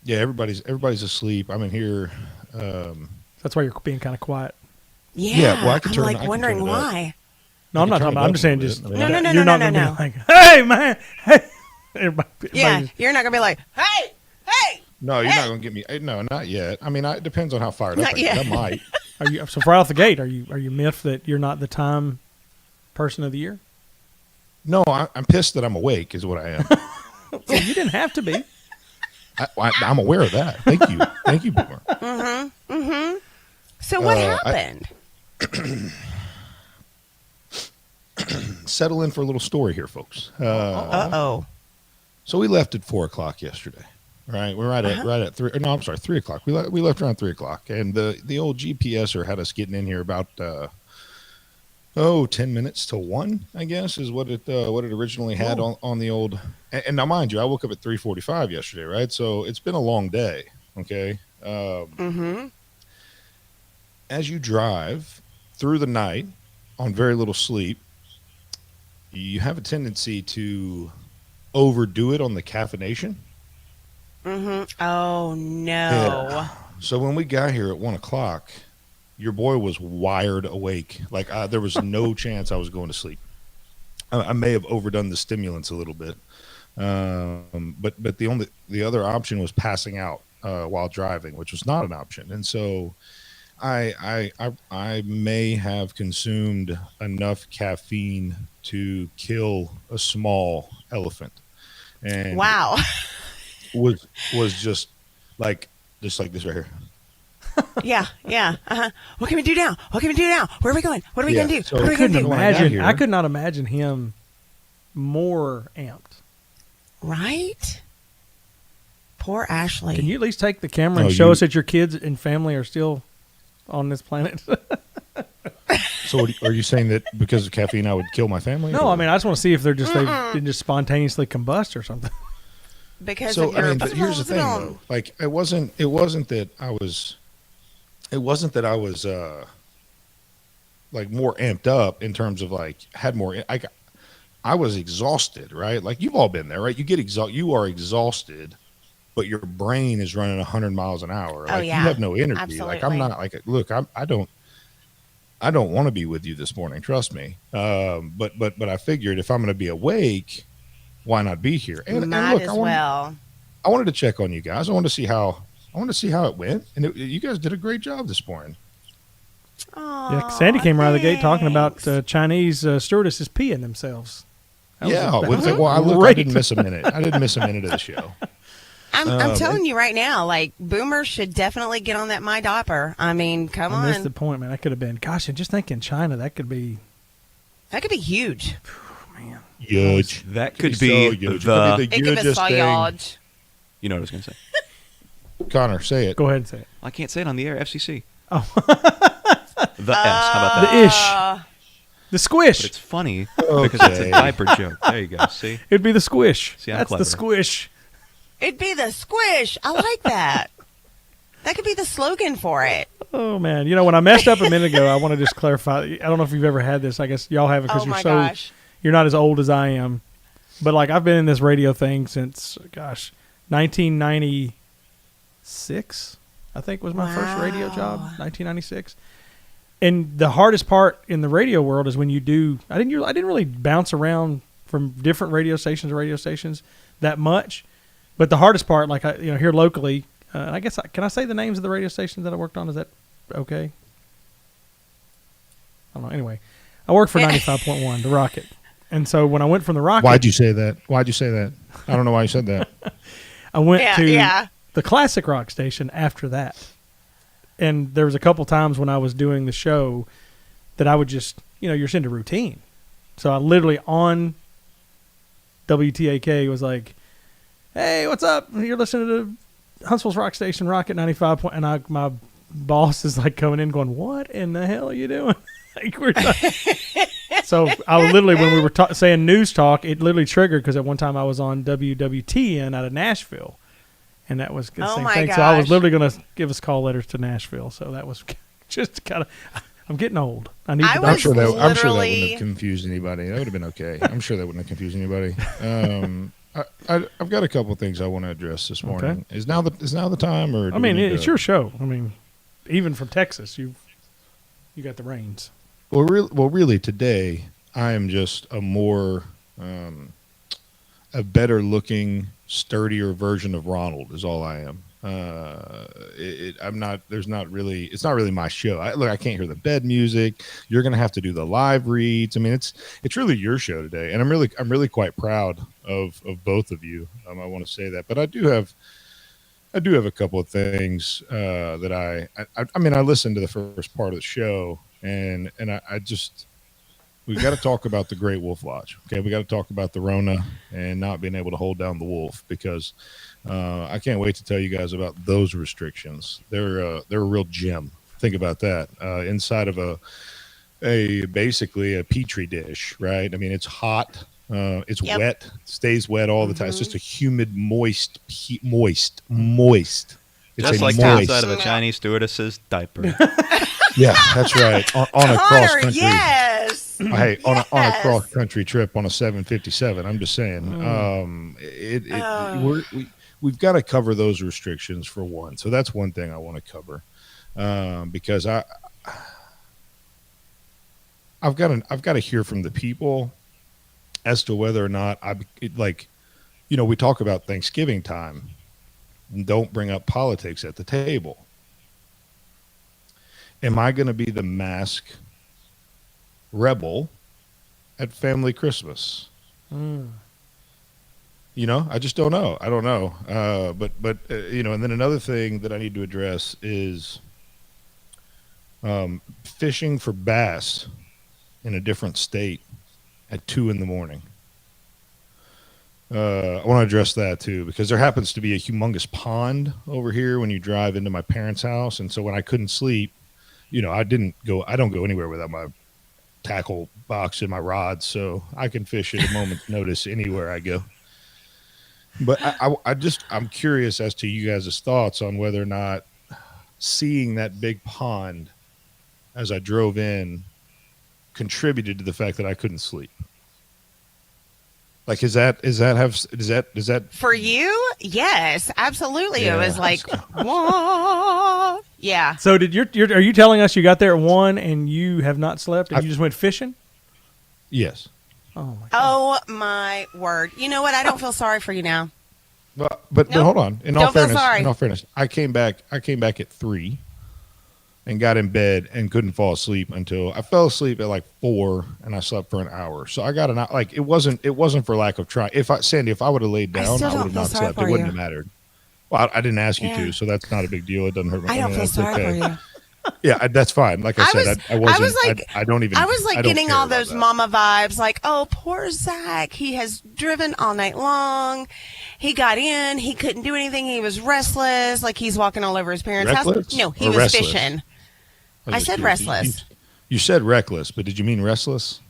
Yeah, everybody's asleep. I'm in here. That's why you're being kind of quiet. Yeah. Well, I could I'm turn. like wondering why. No, I'm not talking about. I'm just saying. Just No. You're not going to be like, hey man, hey. Yeah, you're not gonna be like, hey. No, you're not gonna get me. No, not yet. I mean, it depends on how fired up I get. I might. Are you so right off the gate? Are you miffed that you're not the time person of the year? No, I'm pissed that I'm awake. Is what I am. Well, you didn't have to be. I'm aware of that. Thank you, Boomer. So what happened? Settle in for a little story here, folks. Uh-oh. So we left at 4:00 yesterday. Right, we're right at 3. No, I'm sorry, 3:00. We left around 3:00, and the old GPSer had us getting in here about 10 minutes to 1, I guess, is what it originally had on the old. And now, mind you, I woke up at 3:45 yesterday, right? So it's been a long day. Okay. As you drive through the night on very little sleep, you have a tendency to overdo it on the caffeination. Oh no. Yeah. So when we got here at 1:00, your boy was wired awake. Like there was no chance I was going to sleep. I may have overdone the stimulants a little bit, but the other option was passing out while driving, which was not an option. And so I may have consumed enough caffeine to kill a small elephant, and wow, was just like this right here. Yeah. What can we do now? Where are we going? What are we gonna do? So what are we gonna do? I could not imagine him more amped. Right? Poor Ashley. Can you at least take the camera and show us that your kids and family are still on this planet? So are you saying that because of caffeine I would kill my family? No, I mean I just want to see if they didn't just spontaneously combust or something. Because of your but here's the thing though. Like it wasn't that I was like more amped up in terms of like had more I was exhausted, right? Like you've all been there, right? You are exhausted, but your brain is running 100 miles an hour. Like you have no energy. Absolutely. Like I'm not like, look, I don't want to be with you this morning. Trust me. But I figured if I'm going to be awake, why not be here? And look, I wanted to check on you guys. I wanted to see how it went. And you guys did a great job this morning. Yeah, Sandee came out of the gate talking about Chinese stewardesses peeing themselves. I didn't miss a minute. I didn't miss a minute of the show. I'm telling you right now, like boomers should definitely get on that My Diaper. I mean, come on. That's the point, man. That could have been. Gosh, and just think in China, that could be huge. Man, huge. That could be so huge. the hugest thing. You know what I was going to say. Connor, say it. Go ahead and say it. I can't say it on the air. FCC. Oh. The S. How about that? The ish. The squish. But it's funny because it's a diaper joke. There you go. See? It'd be the squish. See, I'm That's clever. the squish. It'd be the squish. I like that. That could be the slogan for it. Oh, man. You know, when I messed up a minute ago, I want to just clarify. I don't know if you've ever had this. I guess y'all have it because you're not as old as I am. But, like, I've been in this radio thing since, 1996, I think was my first radio job, 1996. And the hardest part in the radio world is when you do. I didn't really bounce around from different radio stations to radio stations that much. But the hardest part, like here locally, I guess can I say the names of the radio stations that I worked on? Is that okay? I don't know. Anyway, I worked for 95.1, the Rocket, and so when I went from the Rocket, Why'd you say that? I don't know why you said that. I went to the classic rock station after that. And there was a couple times when I was doing the show that I would just, you're into routine. So I literally on WTAK was like, "Hey, what's up? You're listening to Huntsville's Rock Station, Rocket 95 point." And my boss is like coming in going, "What in the hell are you doing?" So I literally, when we were saying news talk, it literally triggered because at one time I was on WWTN out of Nashville. And that was the same thing. Gosh. So I was literally going to give us call letters to Nashville. So that was just kind of, I'm getting old. I'm sure that wouldn't have confused anybody. That would have been okay. I'm sure that wouldn't have confused anybody. I've got a couple of things I want to address this morning. Okay. Is now the time, or it's your show. I mean, even from Texas, you got the reins. Well, really, today I am just a more a better looking, sturdier version of Ronald is all I am. I'm not. It's not really my show. I can't hear the bed music. You're gonna have to do the live reads. I mean, it's really your show today, and I'm really quite proud of both of you. I want to say that, but I do have a couple of things that I listened to the first part of the show, and I just. We've got to talk about the Great Wolf Lodge. Okay, we got to talk about the Rona and not being able to hold down the wolf, because I can't wait to tell you guys about those restrictions. They're a real gem. Think about that. Inside of basically a petri dish, right? I mean, it's hot. It's wet. It stays wet all the time. It's just a humid, moist. It's just like the inside of a Chinese stewardess's diaper. Yeah, that's right. On a cross country. Yes. Hey, on a cross country trip on a 757. I'm just saying, we've got to cover those restrictions for one. So that's one thing I want to cover, because I've got to hear from the people as to whether or not we talk about Thanksgiving time. Don't bring up politics at the table. am I going to be the mask rebel at family Christmas? You know, I just don't know. I don't know. But you know, and then another thing that I need to address is fishing for bass in a different state at 2 a.m. I want to address that too, because there happens to be a humongous pond over here when you drive into my parents' house. And so when I couldn't sleep, you know, I don't go anywhere without my tackle box and my rods. So I can fish at a moment's notice anywhere I go. But I'm curious as to you guys' thoughts on whether or not seeing that big pond as I drove in contributed to the fact that I couldn't sleep. Like, is that for you? Yes, absolutely. Yeah. It was like, whoa. Yeah. So are you telling us you got there at 1 and you have not slept and you just went fishing? Yes. Oh my word! You know what? I don't feel sorry for you now. But hold on. In all fairness, I came back at 3 and got in bed and couldn't fall asleep until I fell asleep at like 4 and I slept for an hour. So I got it wasn't for lack of trying. Sandy, if I would have laid down, I would have not slept. It wouldn't have mattered. Well, I didn't ask you to, so that's not a big deal. It doesn't hurt. I don't feel sorry for you. Yeah, that's fine. Like I said, I was getting all those mama vibes. Like, oh, poor Zach. He has driven all night long. He got in. He couldn't do anything. He was restless. Like he's walking all over his parents' house. No, he was fishing. I said restless. You said reckless, but did you mean restless?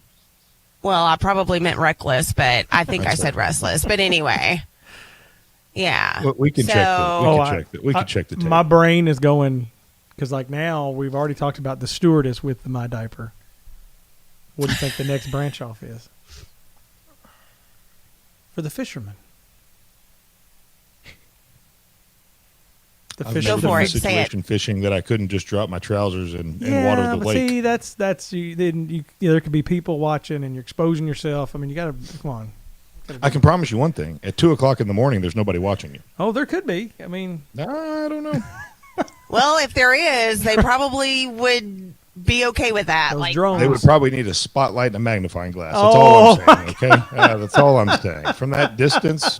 Well, I probably meant reckless, but I think I said restless. But anyway, yeah. Well, we can check that. We can check the tape. My brain is going. Because, like, now we've already talked about the stewardess with my diaper. What do you think the next branch off is? For the fisherman. I've never been in a situation fishing that I couldn't just drop my trousers and water the lake. See, that's there could be people watching and you're exposing yourself. I mean, you got to, come on. I can promise you one thing. At 2 o'clock in the morning, there's nobody watching you. Oh, there could be. I mean. I don't know. Well, if there is, they probably would be okay with that. Those like drones. They would probably need a spotlight and a magnifying glass. That's all I'm saying. Okay, that's all I'm saying. From that distance,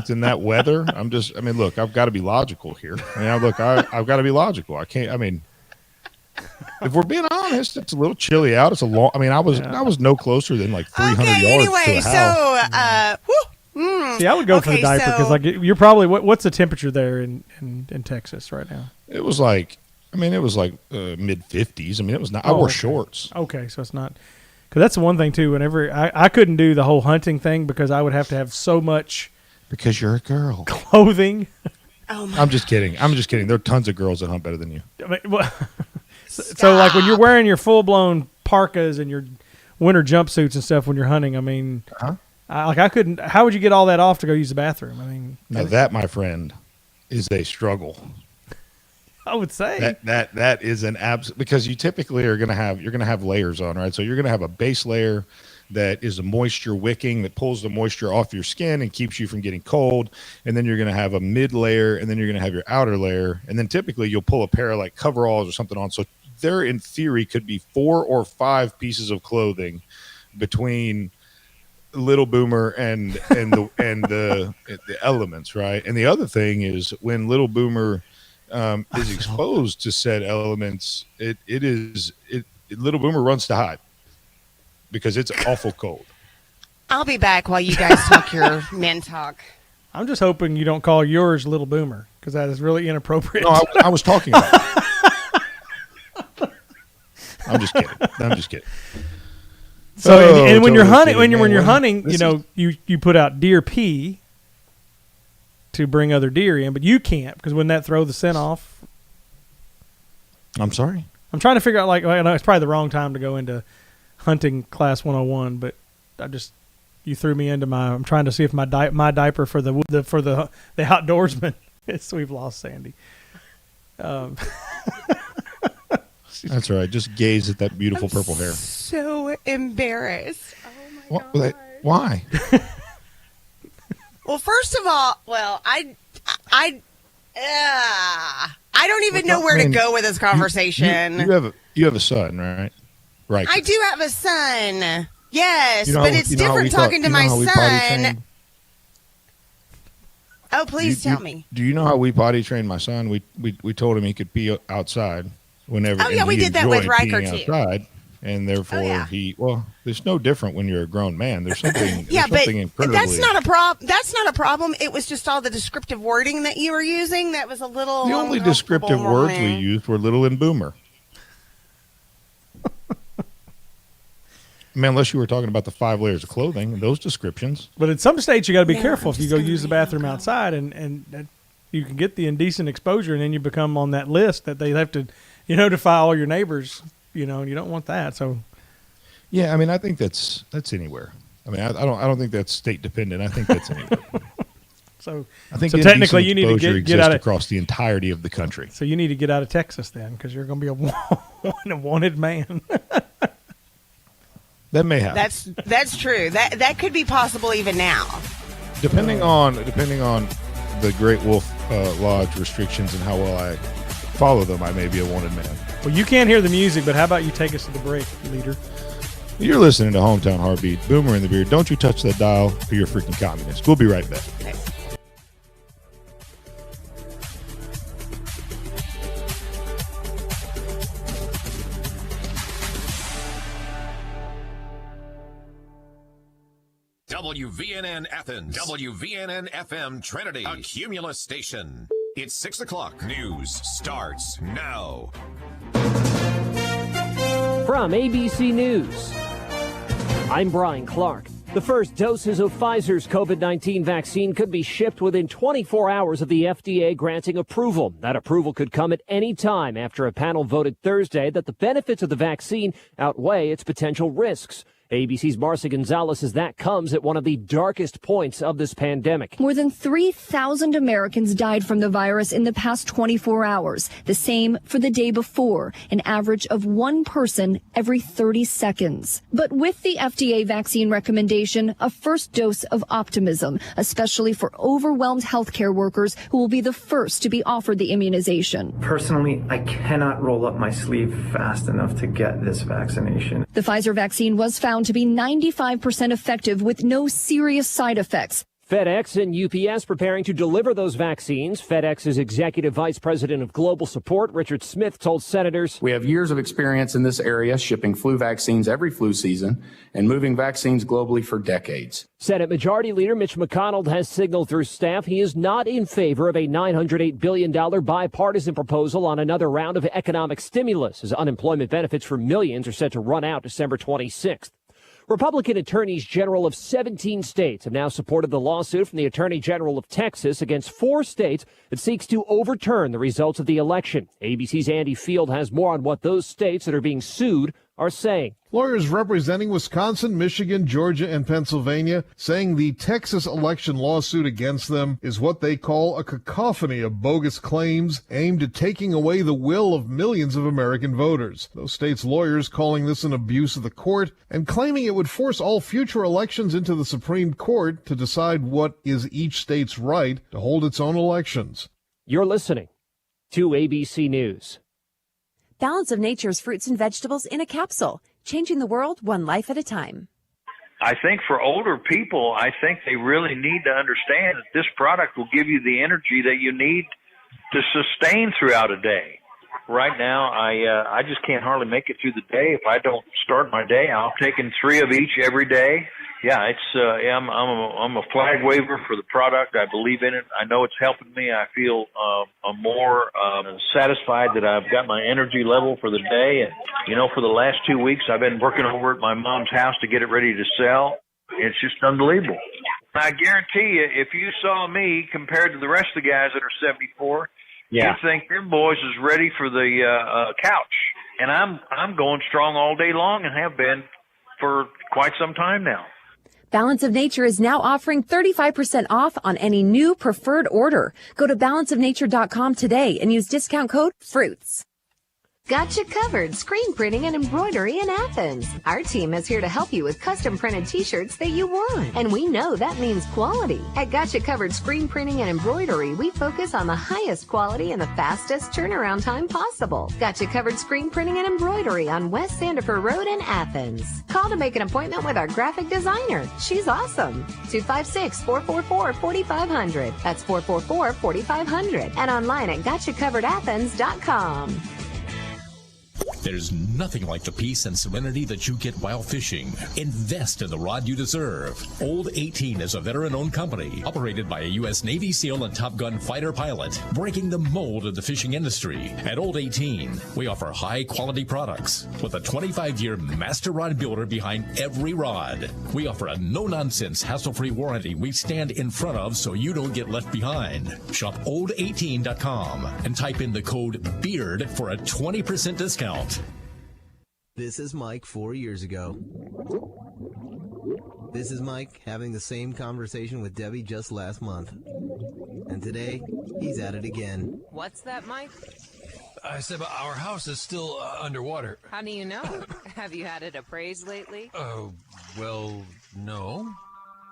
in that weather, look, I've got to be logical here. I've got to be logical. I can't. I mean, if we're being honest, it's a little chilly out. It's a long. I mean, I was no closer than like 300 yards anyway, to a house. See, I would go for the diaper because, like, you're probably what's the temperature there in Texas right now? It was like mid 50s. I mean, it was not. I wore shorts. Okay, so it's not because that's the one thing too. Whenever I couldn't do the whole hunting thing because I would have to have so much because you're a girl clothing. Oh my! I'm just kidding. There are tons of girls that hunt better than you. I mean, so like when you're wearing your full blown parkas and your winter jumpsuits and stuff when you're hunting, I mean. Uh-huh. I couldn't. How would you get all that off to go use the bathroom? I mean, now that, my friend, is a struggle. I would say that is an because you typically you're going to have layers on, right? So you're going to have a base layer that is a moisture wicking that pulls the moisture off your skin and keeps you from getting cold, and then you're going to have a mid layer, and then you're going to have your outer layer, and then typically you'll pull a pair of like coveralls or something on. So there, in theory, could be 4 or 5 pieces of clothing between Little Boomer and the elements, right? And the other thing is when Little Boomer is exposed to said elements, Little Boomer runs to hide because it's awful cold. I'll be back while you guys talk your men talk. I'm just hoping you don't call yours Little Boomer because that is really inappropriate. No, I was talking about it. I'm just kidding. So and when you're hunting, when you're hunting, you put out deer pee to bring other deer in, but you can't because wouldn't that throw the scent off? I'm sorry. I'm trying to figure out. Like, I know it's probably the wrong time to go into hunting class 101, but you threw me into my. I'm trying to see if my diaper for the outdoorsman. We've lost Sandy. That's all right. Just gaze at that beautiful purple hair. So embarrassed. Oh my God. Why? Well, first of all, I don't even know where to go with this conversation. You have a son, right? Right. I do have a son. Yes, but it's different talking to my son. Oh, please tell me. Do you know how we potty trained my son? We told him he could pee outside whenever. Oh yeah, we did that with Riker too. Outside, and therefore there's no different when you're a grown man. There's something. Yeah, there's but something incredibly, that's not a problem. That's not a problem. It was just all the descriptive wording that you were using that was a little. The only descriptive words we used were little and boomer. I mean, unless you were talking about the 5 layers of clothing, those descriptions. But in some states, you got to be careful if you go use the bathroom outside, and you can get the indecent exposure, and then you become on that list that they have to, notify all your neighbors. And you don't want that. So, yeah, I mean, I think that's anywhere. I mean, I don't think that's state dependent. I think that's anywhere. I think technically you need to get out of across the entirety of the country. So you need to get out of Texas then, because you're going to be a wanted man. That may happen. That's true. That could be possible even now. Depending on the Great Wolf Lodge restrictions and how well I follow them, I may be a wanted man. Well, you can't hear the music, but how about you take us to the break, leader? You're listening to Hometown Heartbeat, Boomer in the Beard. Don't you touch that dial or you're a freaking communist. We'll be right back. WVNN Athens, WVNN FM Trinity, a Cumulus station. It's 6 o'clock. News starts now. From ABC News, I'm Brian Clark. The first doses of Pfizer's COVID-19 vaccine could be shipped within 24 hours of the FDA granting approval. That approval could come at any time after a panel voted Thursday that the benefits of the vaccine outweigh its potential risks. ABC's Marcia Gonzalez says that comes at one of the darkest points of this pandemic. More than 3,000 Americans died from the virus in the past 24 hours. The same for the day before, an average of one person every 30 seconds. But with the FDA vaccine recommendation, a first dose of optimism, especially for overwhelmed healthcare workers who will be the first to be offered the immunization. Personally, I cannot roll up my sleeve fast enough to get this vaccination. The Pfizer vaccine was found to be 95% effective with no serious side effects. FedEx and UPS preparing to deliver those vaccines. FedEx's executive vice president of global support, Richard Smith, told senators, "We have years of experience in this area, shipping flu vaccines every flu season and moving vaccines globally for decades." Senate Majority Leader Mitch McConnell has signaled through staff he is not in favor of a $908 billion bipartisan proposal on another round of economic stimulus, as unemployment benefits for millions are set to run out December 26th. Republican attorneys general of 17 states have now supported the lawsuit from the Attorney General of Texas against 4 states that seeks to overturn the results of the election. ABC's Andy Field has more on what those states that are being sued are saying. Lawyers representing Wisconsin, Michigan, Georgia, and Pennsylvania saying the Texas election lawsuit against them is what they call a cacophony of bogus claims aimed at taking away the will of millions of American voters. Those states' lawyers calling this an abuse of the court and claiming it would force all future elections into the Supreme Court to decide what is each state's right to hold its own elections. You're listening to ABC News. Balance of Nature's fruits and vegetables in a capsule, changing the world one life at a time. I think for older people, I think they really need to understand that this product will give you the energy that you need to sustain throughout a day. Right now, I just can't hardly make it through the day if I don't start my day out taking 3 of each every day. Yeah, it's I'm a flag waver for the product. I believe in it. I know it's helping me. I feel I'm more satisfied that I've got my energy level for the day. And for the last 2 weeks, I've been working over at my mom's house to get it ready to sell. It's just unbelievable. I guarantee you, if you saw me compared to the rest of the guys that are 74, you'd think them boys is ready for the couch. And I'm going strong all day long and have been for quite some time now. Balance of Nature is now offering 35% off on any new preferred order. Go to balanceofnature.com today and use discount code FRUITS. Gotcha Covered Screen Printing and Embroidery in Athens. Our team is here to help you with custom printed t-shirts that you want. And we know that means quality. At Gotcha Covered Screen Printing and Embroidery, we focus on the highest quality and the fastest turnaround time possible. Gotcha Covered Screen Printing and Embroidery on West Sandifer Road in Athens. Call to make an appointment with our graphic designer. She's awesome. 256-444-4500. That's 444-4500. And online at gotchacoveredathens.com. There's nothing like the peace and serenity that you get while fishing. Invest in the rod you deserve. Old 18 is a veteran-owned company operated by a U.S. Navy SEAL and Top Gun fighter pilot, breaking the mold of the fishing industry. At Old 18, we offer high-quality products with a 25-year master rod builder behind every rod. We offer a no-nonsense, hassle-free warranty we stand in front of so you don't get left behind. Shop old18.com and type in the code BEARD for a 20% discount. This is Mike 4 years ago. This is Mike having the same conversation with Debbie just last month. And today, he's at it again. What's that, Mike? I said our house is still underwater. How do you know? Have you had it appraised lately? Oh, well, no.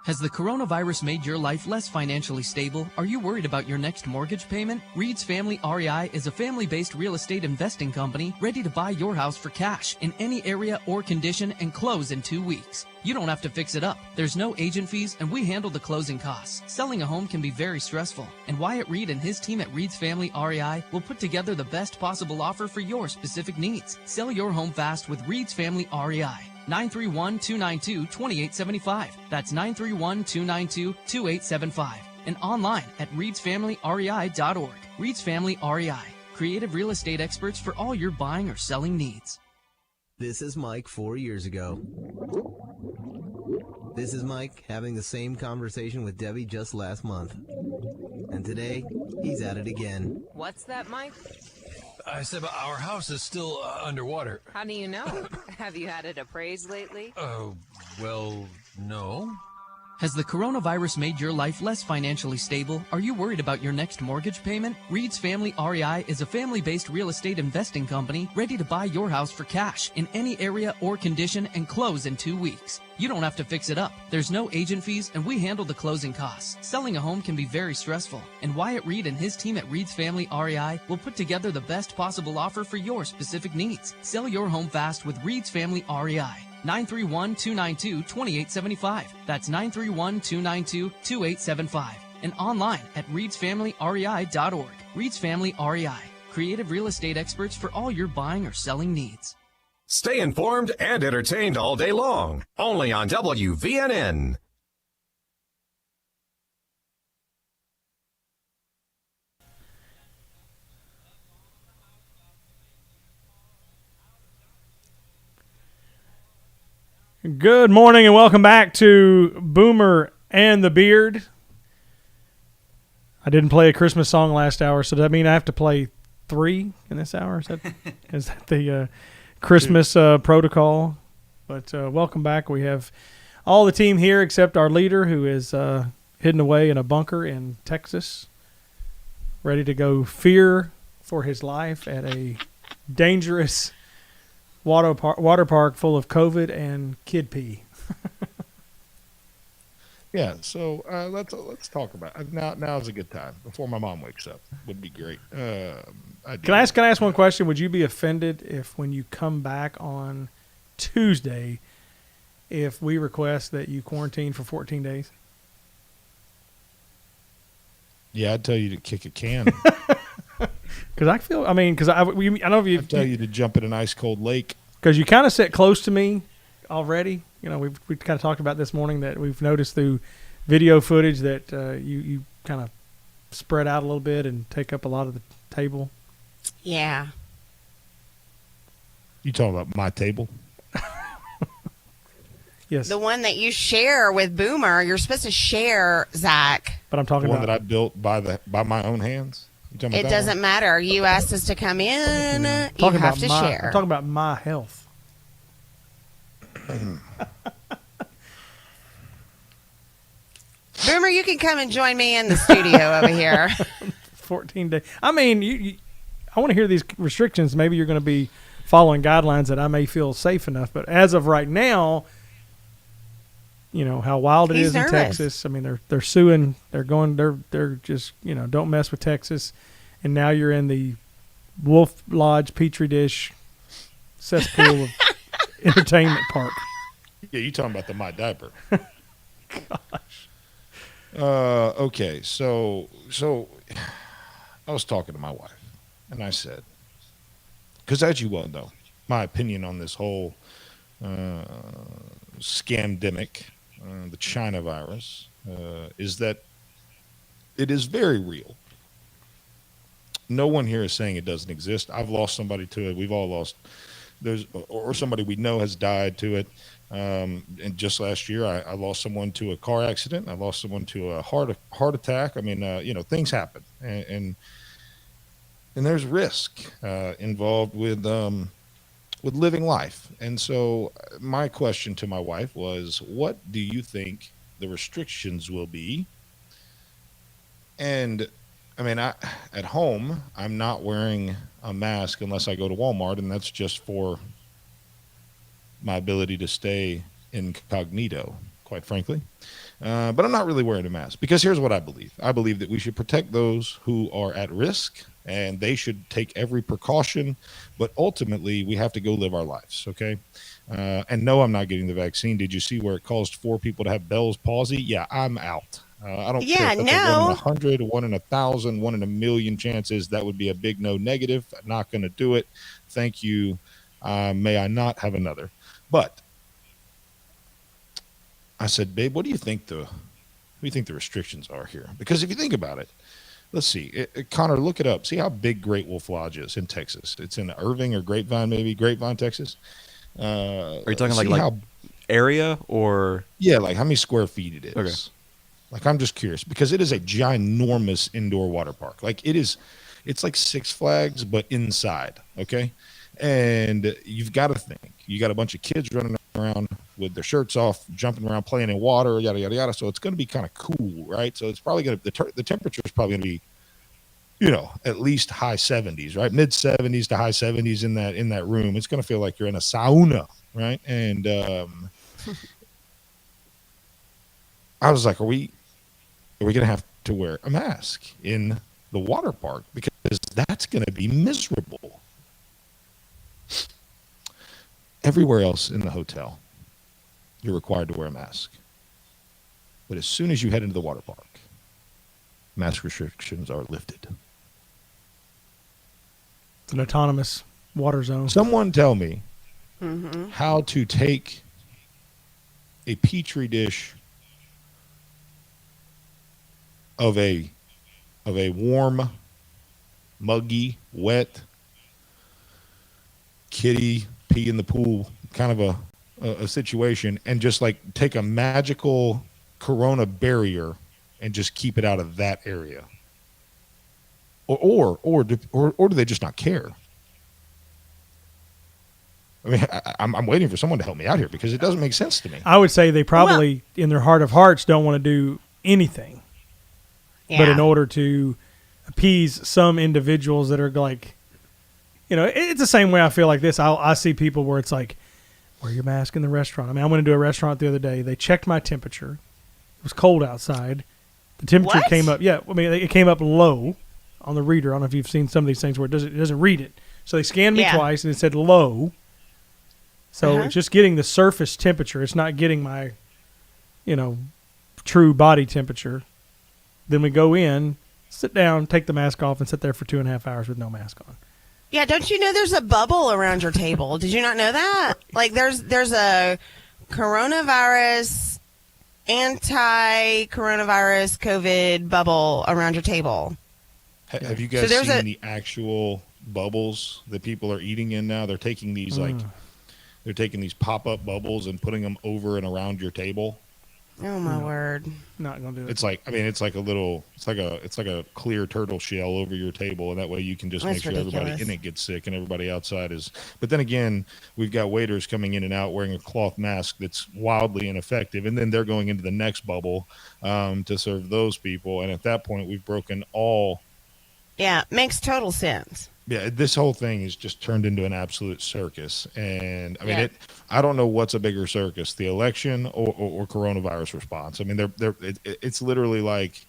Has the coronavirus made your life less financially stable? Are you worried about your next mortgage payment? Reed's Family REI is a family-based real estate investing company ready to buy your house for cash in any area or condition and close in 2 weeks. You don't have to fix it up. There's no agent fees, and we handle the closing costs. Selling a home can be very stressful, and Wyatt Reed and his team at Reed's Family REI will put together the best possible offer for your specific needs. Sell your home fast with Reed's Family REI. 931-292-2875. That's 931-292-2875. And online at reedsfamilyrei.org. Reed's Family REI. Creative real estate experts for all your buying or selling needs. This is Mike 4 years ago. This is Mike having the same conversation with Debbie just last month. And today, he's at it again. What's that, Mike? I said our house is still underwater. How do you know? Have you had it appraised lately? Oh, well, no. Has the coronavirus made your life less financially stable? Are you worried about your next mortgage payment? Reed's Family REI is a family-based real estate investing company ready to buy your house for cash in any area or condition and close in 2 weeks. You don't have to fix it up. There's no agent fees, and we handle the closing costs. Selling a home can be very stressful, and Wyatt Reed and his team at Reed's Family REI will put together the best possible offer for your specific needs. Sell your home fast with Reed's Family REI. 931-292-2875. That's 931-292-2875. And online at reedsfamilyrei.org. Reed's Family REI. Creative real estate experts for all your buying or selling needs. Stay informed and entertained all day long. Only on WVNN. Good morning and welcome back to Boomer and the Beard. I didn't play a Christmas song last hour, so does that mean I have to play 3 in this hour? Is that the Christmas protocol? But welcome back. We have all the team here except our leader, who is hidden away in a bunker in Texas, ready to go fear for his life at a dangerous water park full of COVID and kid pee. Yeah, so let's talk about it. Now's a good time before my mom wakes up. Would be great. Can I ask one question? Would you be offended if, when you come back on Tuesday, if we request that you quarantine for 14 days? Yeah, I'd tell you to kick a can. Because I know if you. I'd tell you to jump in an ice cold lake. Because you kind of sit close to me already. You know, we've kind of talked about this morning that we've noticed through video footage that you kind of spread out a little bit and take up a lot of the table. Yeah. You talking about my table? Yes. The one that you share with Boomer. You're supposed to share, Zach. But I'm talking the about one that I built by my own hands. It doesn't matter. You asked us to come in. You have to share. I'm talking about my health. Boomer, you can come and join me in the studio over here. 14 days. I mean, I want to hear these restrictions. Maybe you're going to be following guidelines that I may feel safe enough. But as of right now, you know how wild it is in Texas. I mean, they're suing. They're just, you know, don't mess with Texas. And now you're in the Wolf Lodge Petri dish cesspool of entertainment park. Yeah, you talking about the My Diaper. Gosh. Okay, so I was talking to my wife, and I said, because as you well know, my opinion on this whole scamdemic, the China virus, is that it is very real. No one here is saying it doesn't exist. I've lost somebody to it. We've all lost. Or somebody we know has died to it. And just last year, I lost someone to a car accident. I lost someone to a heart attack. I mean, you know, things happen, and there's risk involved with living life. And so, my question to my wife was, "What do you think the restrictions will be?" And I mean, at home, I'm not wearing a mask unless I go to Walmart, and that's just for my ability to stay incognito, quite frankly. But I'm not really wearing a mask because here's what I believe. I believe that we should protect those who are at risk, and they should take every precaution. But ultimately, we have to go live our lives, okay? And no, I'm not getting the vaccine. Did you see where it caused 4 people to have Bell's palsy? Yeah, I'm out. I don't care if that's a 1 in 100, 1 in 1,000, 1 in a million chances. That would be a big no negative. I'm not going to do it. Thank you. May I not have another. But I said, babe, what do you think the restrictions are here? Because if you think about it, let's see. Connor, look it up. See how big Great Wolf Lodge is in Texas. It's in Irving or Grapevine, maybe. Grapevine, Texas. Are you talking like area or? Yeah, like how many square feet it is. Okay. Like, I'm just curious because it is a ginormous indoor water park. Like it's like Six Flags, but inside. Okay. And you've got to think, you got a bunch of kids running around with their shirts off, jumping around, playing in water, yada, yada, yada. So it's going to be kind of cool, right? So it's probably going to, the temperature is probably going to be, you know, at least high 70s, right? Mid 70s to high 70s in that room. It's going to feel like you're in a sauna, right? And I was like, are we going to have to wear a mask in the water park? Because that's going to be miserable. Everywhere else in the hotel, you're required to wear a mask. But as soon as you head into the water park, mask restrictions are lifted. It's an autonomous water zone. Someone tell me how to take a petri dish of a warm, muggy, wet kitty pee in the pool kind of a situation, and just like take a magical corona barrier and just keep it out of that area, or do they just not care? I mean, I'm waiting for someone to help me out here because it doesn't make sense to me. I would say they probably, in their heart of hearts, don't want to do anything. Yeah. But in order to appease some individuals that are like, you know, it's the same way I feel like this. I see people where it's like, wear your mask in the restaurant. I mean, I went into a restaurant the other day. They checked my temperature. It was cold outside. The temperature came up. Yeah, I mean, it came up low on the reader. I don't know if you've seen some of these things where it doesn't read it. So they scanned me twice, and it said low. So it's just getting the surface temperature. It's not getting my, you know, true body temperature. Then we go in, sit down, take the mask off, and sit there for 2.5 hours with no mask on. Yeah, don't you know there's a bubble around your table? Did you not know that? Like there's a coronavirus, anti-coronavirus COVID bubble around your table. Have you guys seen the actual bubbles that people are eating in now? They're taking these they're taking these pop-up bubbles and putting them over and around your table. Oh my word! Not gonna do it. It's like, I mean, it's like a clear turtle shell over your table, and that way you can just make sure everybody in it gets sick and everybody outside is. But then again, we've got waiters coming in and out wearing a cloth mask that's wildly ineffective, and then they're going into the next bubble to serve those people, and at that point, we've broken all. Yeah, makes total sense. Yeah, this whole thing is just turned into an absolute circus, and I mean, Yeah. I don't know what's a bigger circus, the election or coronavirus response. I mean, it's literally like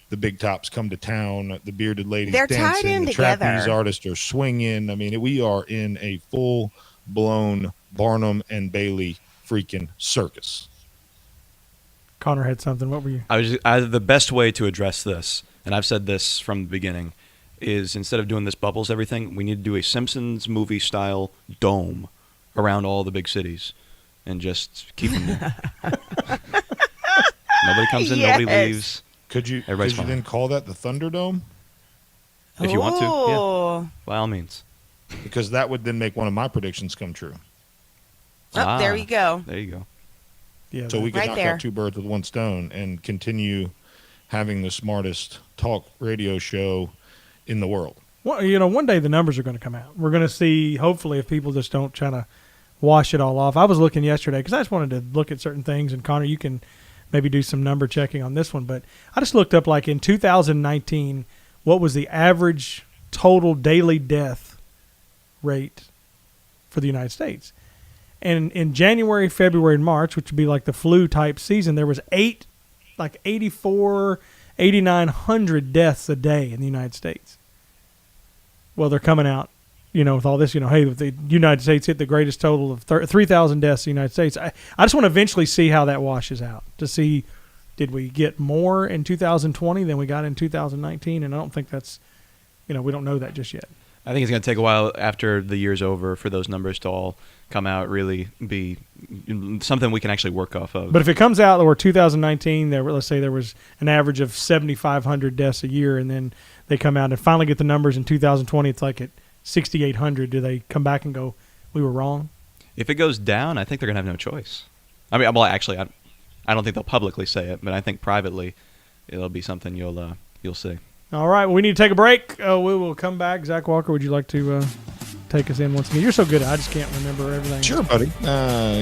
the big tops come to town, the bearded ladies They're tied dancing, in the together. trapeze artists are swinging. I mean, we are in a full blown Barnum and Bailey freaking circus. Connor had something. What were you? The best way to address this, and I've said this from the beginning, is instead of doing this bubbles everything, we need to do a Simpsons movie style dome around all the big cities and just keep them there. Nobody comes in, nobody leaves. Could you Everybody's fine. then call that the Thunderdome? If you want to, yeah, Ooh. by all means. Because that would then make one of my predictions come true. Oh, there you go. There you go. Yeah. So we could Right knock there. out two birds with one stone and continue having the smartest talk radio show in the world. Well, one day the numbers are going to come out. We're going to see, hopefully, if people just don't try to wash it all off. I was looking yesterday because I just wanted to look at certain things, and Connor, you can maybe do some number checking on this one. But I just looked up, like in 2019, what was the average total daily death rate for the United States. And in January, February, and March, which would be like the flu type season, there was 8,900 deaths a day in the United States. Well, they're coming out, with all this, hey, the United States hit the greatest total of 3,000 deaths in the United States. I just want to eventually see how that washes out, to see, did we get more in 2020 than we got in 2019? And I don't think that's, we don't know that just yet. I think it's going to take a while after the year's over for those numbers to all come out, really be something we can actually work off of. But if it comes out where 2019, let's say there was an average of 7,500 deaths a year, and then they come out and finally get the numbers in 2020, it's like at 6,800. Do they come back and go, we were wrong? If it goes down, I think they're going to have no choice. I mean, well, actually, I don't think they'll publicly say it, but I think privately it'll be something you'll see. All right, well, we need to take a break. We will come back. Zach Walker, would you like to take us in once again? You're so good at it, I just can't remember everything. Sure, buddy.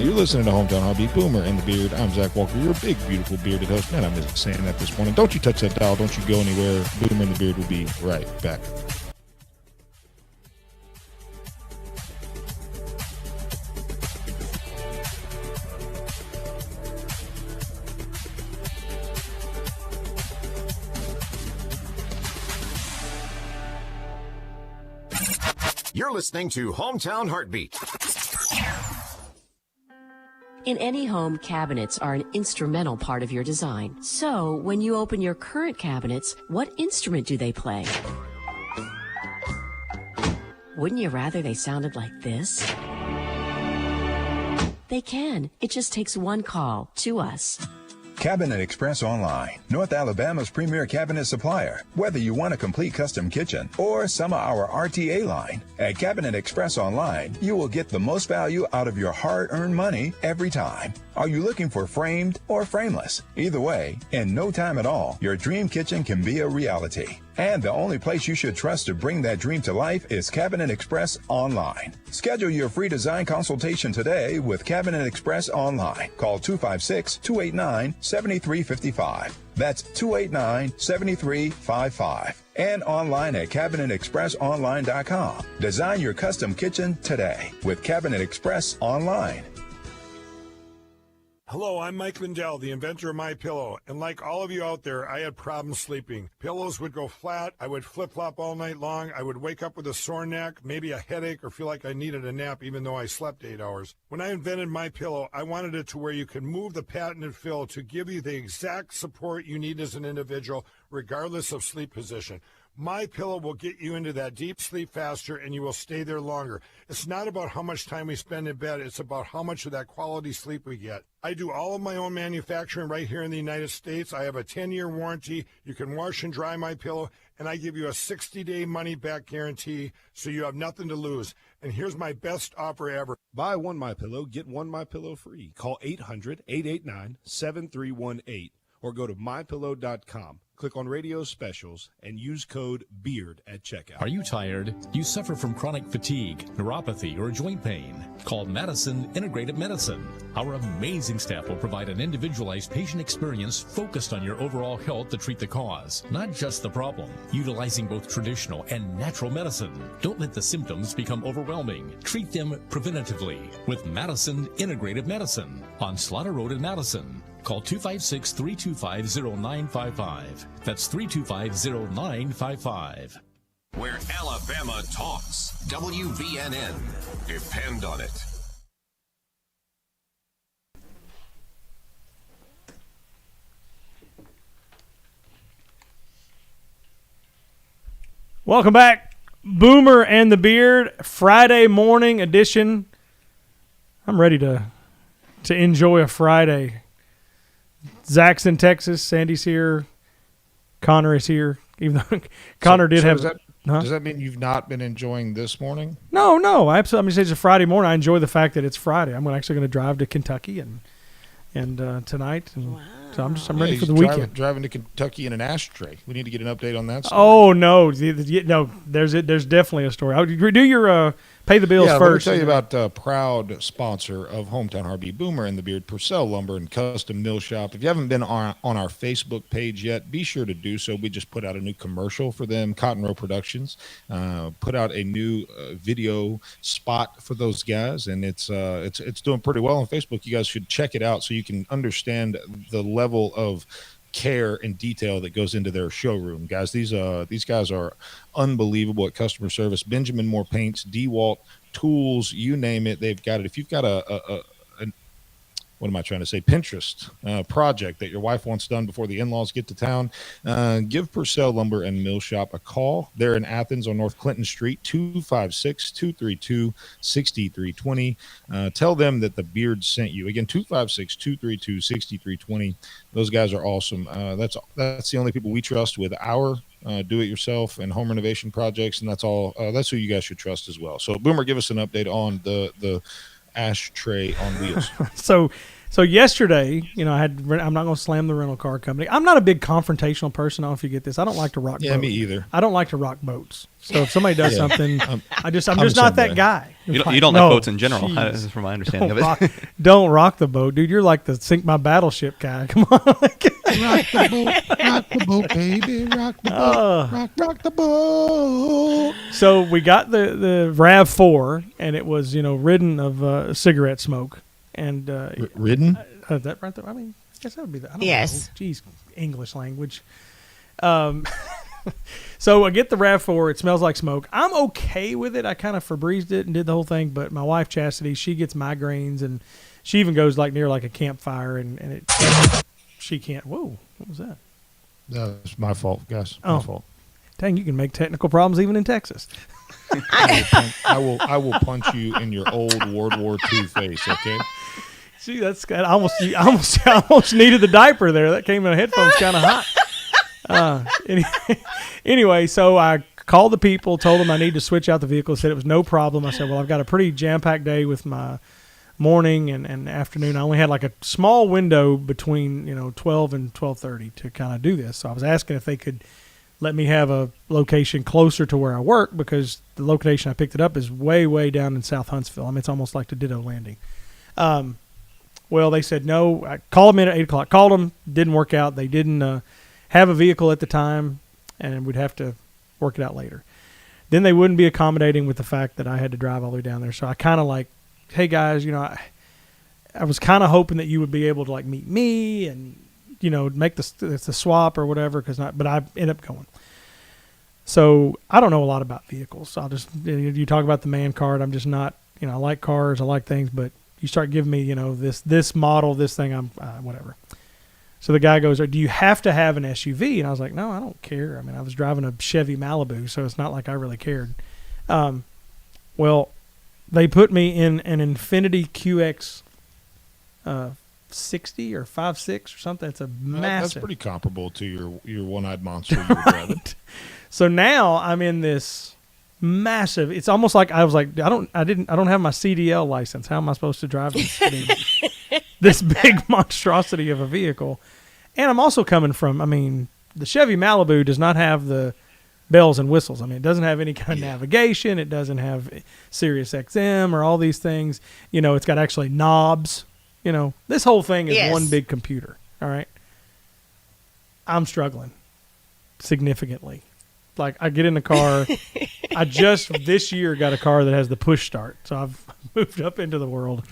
You're listening to Hometown Hobby, Boomer and the Beard. I'm Zach Walker, your big, beautiful bearded host. Man, I miss saying that this morning. Don't you touch that dial. Don't you go anywhere. Boomer and the Beard will be right back. You're listening to Hometown Heartbeat. In any home, cabinets are an instrumental part of your design. So, when you open your current cabinets, what instrument do they play? Wouldn't you rather they sounded like this? They can. It just takes one call to us. Cabinet Express Online, North Alabama's premier cabinet supplier. Whether you want a complete custom kitchen or some of our RTA line, at Cabinet Express Online, you will get the most value out of your hard-earned money every time. Are you looking for framed or frameless? Either way, in no time at all, your dream kitchen can be a reality. And the only place you should trust to bring that dream to life is Cabinet Express Online. Schedule your free design consultation today with Cabinet Express Online. Call 256-289-7355. That's 289-7355. And online at CabinetExpressOnline.com. Design your custom kitchen today with Cabinet Express Online. Hello, I'm Mike Lindell, the inventor of MyPillow, and like all of you out there, I had problems sleeping. Pillows would go flat, I would flip-flop all night long, I would wake up with a sore neck, maybe a headache, or feel like I needed a nap even though I slept 8 hours. When I invented MyPillow, I wanted it to where you could move the patented fill to give you the exact support you need as an individual, regardless of sleep position. MyPillow will get you into that deep sleep faster, and you will stay there longer. It's not about how much time we spend in bed. It's about how much of that quality sleep we get. I do all of my own manufacturing right here in the United States. I have a 10-year warranty. You can wash and dry MyPillow, and I give you a 60-day money-back guarantee, so you have nothing to lose. And here's my best offer ever. Buy one MyPillow, get one MyPillow free. Call 800-889-7318 or go to MyPillow.com. Click on radio specials and use code BEARD at checkout. Are you tired? You suffer from chronic fatigue, neuropathy, or joint pain? Call Madison Integrated Medicine. Our amazing staff will provide an individualized patient experience focused on your overall health to treat the cause, not just the problem. Utilizing both traditional and natural medicine. Don't let the symptoms become overwhelming. Treat them preventatively with Madison Integrated Medicine on Slaughter Road in Madison. Call 256-325-0955. That's 325-0955. Where Alabama talks. WVNN. Depend on it. Welcome back. Boomer and the Beard, Friday morning edition. I'm ready to enjoy a Friday. Zach's in Texas. Sandee's here. Connor is here. Even though Connor did have. Does that mean you've not been enjoying this morning? No. I absolutely. I mean, it's a Friday morning. I enjoy the fact that it's Friday. I'm actually going to drive to Kentucky and tonight. And so I'm ready for the weekend. Driving to Kentucky in an ashtray. We need to get an update on that story. Oh no, no. There's definitely a story. Do your pay the bills first. Let me tell you about proud sponsor of Hometown Harvey, Boomer and the Beard, Purcell Lumber and Custom Mill Shop. If you haven't been on our Facebook page yet, be sure to do so. We just put out a new commercial for them. Cotton Row Productions put out a new video spot for those guys, and it's doing pretty well on Facebook. You guys should check it out so you can understand the level of care and detail that goes into their showroom, guys. These guys are unbelievable at customer service. Benjamin Moore Paints, DeWalt Tools, you name it, they've got it. If you've got a what am I trying to say? Pinterest project that your wife wants done before the in-laws get to town, give Purcell Lumber and Mill Shop a call. They're in Athens on North Clinton Street, 256-232-6320. Tell them that the Beard sent you. Again, 256-232-6320. Those guys are awesome. That's the only people we trust with our do-it-yourself and home renovation projects, and that's all. That's who you guys should trust as well. So, Boomer, give us an update on the ashtray on wheels. So yesterday, I'm not going to slam the rental car company. I'm not a big confrontational person. I don't know if you get this. I don't like to rock boats. Yeah, me either. I don't like to rock boats. So if somebody does something, I'm just not that guy. You don't like boats in general, from my understanding of it. Don't rock the boat, dude. You're like the sink my battleship guy. Come on. Rock the boat, baby. Rock the boat. Rock the boat. So we got the RAV4, and it was, ridden of cigarette smoke. And ridden? That right there. I mean, I guess that would be that. Yes. Geez, English language. So I get the RAV4. It smells like smoke. I'm okay with it. I kind of Febrezed it and did the whole thing. But my wife Chastity, she gets migraines, and she even goes near a campfire, and she can't. Whoa, what was that? That's my fault, guys. My fault. Dang, you can make technical problems even in Texas. I will punch you in your old World War II face. Okay. See, I almost needed the diaper there. That came in the headphones kind of hot. Anyway, so I called the people, told them I need to switch out the vehicle. Said it was no problem. I said, well, I've got a pretty jam-packed day with my morning and afternoon. I only had a small window between 12 and 12:30 to kind of do this. So I was asking if they could let me have a location closer to where I work, because the location I picked it up is way, way down in South Huntsville. I mean, it's almost like the Ditto Landing. Well, they said no. I called them in at 8 o'clock. Called them. Didn't work out. They didn't have a vehicle at the time, and we'd have to work it out later. Then they wouldn't be accommodating with the fact that I had to drive all the way down there. So I kind of hey, guys, I was kind of hoping that you would be able to meet me and, make the swap or whatever, but I ended up going. So I don't know a lot about vehicles. I'll just, you talk about the man card. I'm just not, I like cars, I like things, but you start giving me, this model, this thing, I'm whatever. So the guy goes, do you have to have an SUV? And I was like, no, I don't care. I mean, I was driving a Chevy Malibu, so it's not like I really cared. Well, they put me in an Infiniti QX 60 or 5.6 or something. It's a massive. That's pretty comparable to your one-eyed monster you were driving. So now I'm in this massive. It's almost like I was like, I don't have my CDL license. How am I supposed to drive this big monstrosity of a vehicle? And I'm also coming from, The Chevy Malibu does not have the bells and whistles. I mean, it doesn't have any kind of navigation. It doesn't have Sirius XM or all these things. You know, it's got actually knobs. You know, this whole thing is one big computer. All right. I'm struggling significantly. Like, I get in the car. I just this year got a car that has the push start. So I've moved up into the world,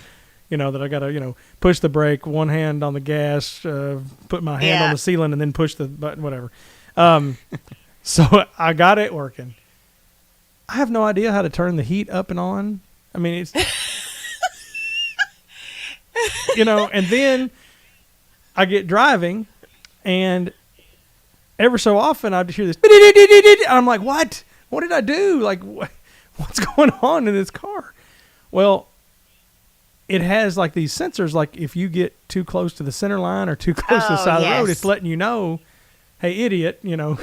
you know, that I got to, you know, push the brake, one hand on the gas, put my hand on the ceiling, and then push the button, whatever. So I got it working. I have no idea how to turn the heat up and on. I mean, it's, you know, and then I get driving, and ever so often I just hear this. I'm like, what? What did I do? Like, what's going on in this car? Well, it has like these sensors. Like, if you get too close to the center line or too close to the side of the road, it's letting you know, hey, idiot, you know,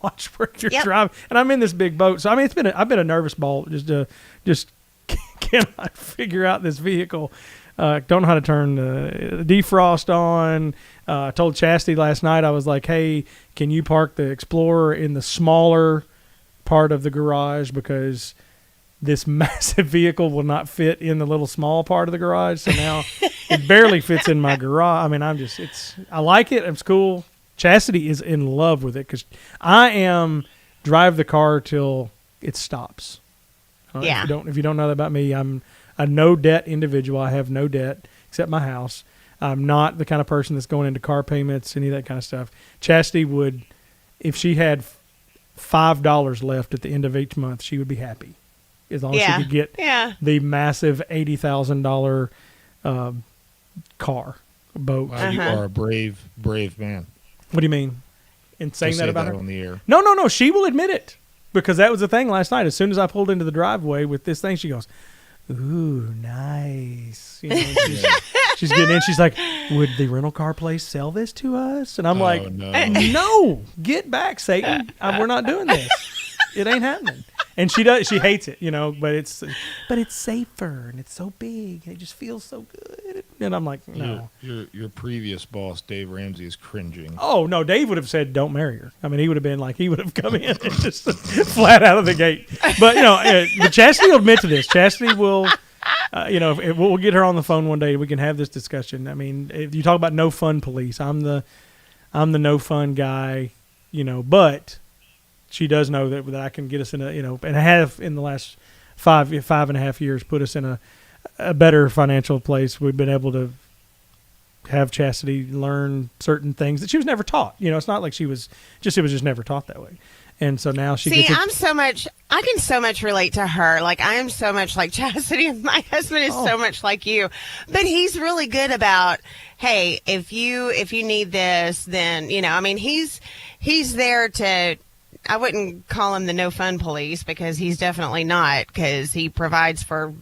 watch where you're driving. And I'm in this big boat, so I mean, I've been a nervous ball. Just cannot figure out this vehicle. Don't know how to turn the defrost on. I told Chastity last night, I was like, hey, can you park the Explorer in the smaller part of the garage, because this massive vehicle will not fit in the little small part of the garage. So now it barely fits in my garage. I mean, I like it. It's cool. Chastity is in love with it, because I drive the car till it stops. If you don't know that about me, I'm a no debt individual. I have no debt except my house. I'm not the kind of person that's going into car payments, any of that kind of stuff. Chastity would, if she had $5 left at the end of each month, she would be happy, as long as she could get the massive $80,000 boat. Wow, you are a brave man. What do you mean? In saying that about her? On the air. No. She will admit it, because that was the thing last night. As soon as I pulled into the driveway with this thing, she goes, "Ooh, nice." You know, she's getting in. She's like, "Would the rental car place sell this to us?" And I'm like, no, get back, Satan. We're not doing this. It ain't happening. And she hates it, you know, but it's safer, and it's so big, and it just feels so good. And I'm like, no. Your previous boss, Dave Ramsey, is cringing. Oh, no, Dave would have said, don't marry her. I mean, he would have been like, he would have come in and just flat out of the gate. But, you know, but Chastity will admit to this. Chastity will, you know, we'll get her on the phone one day. We can have this discussion. I mean, if you talk about no fun police, I'm the no fun guy, you know, but she does know that I can get us in a, you know, and I have in the last 5.5 years put us in a better financial place. We've been able to have Chastity learn certain things that she was never taught. You know, it's not like it was just never taught that way. And so now she gets I can so much relate to her. Like, I am so much like Chastity, and my husband is so much like you. But he's really good about, hey, if you need this, then, you know, I mean, he's there to, I wouldn't call him the no fun police, because he's definitely not, because he provides for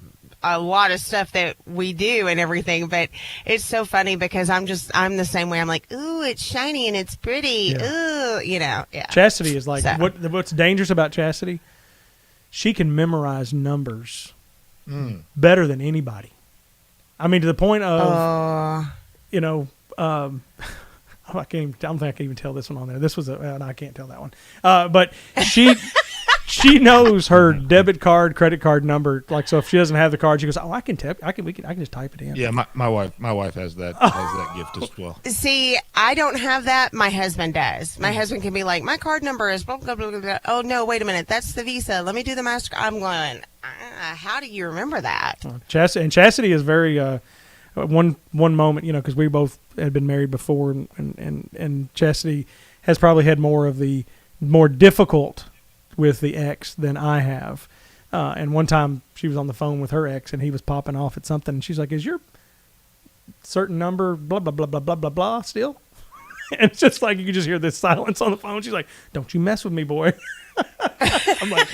a lot of stuff that we do and everything. But it's so funny, because I'm the same way. I'm like, ooh, it's shiny and it's pretty. Ooh, you know. Yeah. Chastity is like, what's dangerous about Chastity? She can memorize numbers better than anybody. I mean, to the point of, you know, I don't think I can even tell this one on there. This was no, I can't tell that one. But she knows her debit card, credit card number. Like, so if she doesn't have the card, she goes, "Oh, I can just type it in." Yeah, my wife has that gift as well. See, I don't have that. My husband does. My husband can be like, "My card number is blah blah blah blah." Oh no, wait a minute, that's the Visa. Let me do the MasterCard. I'm going, how do you remember that? Chastity is very. One moment, you know, because we both had been married before, and Chastity has probably had more difficult with the ex than I have. And one time she was on the phone with her ex, and he was popping off at something, and she's like, "Is your certain number blah blah blah blah blah blah blah still?" And it's just like you could just hear this silence on the phone. She's like, "Don't you mess with me, boy." I'm like,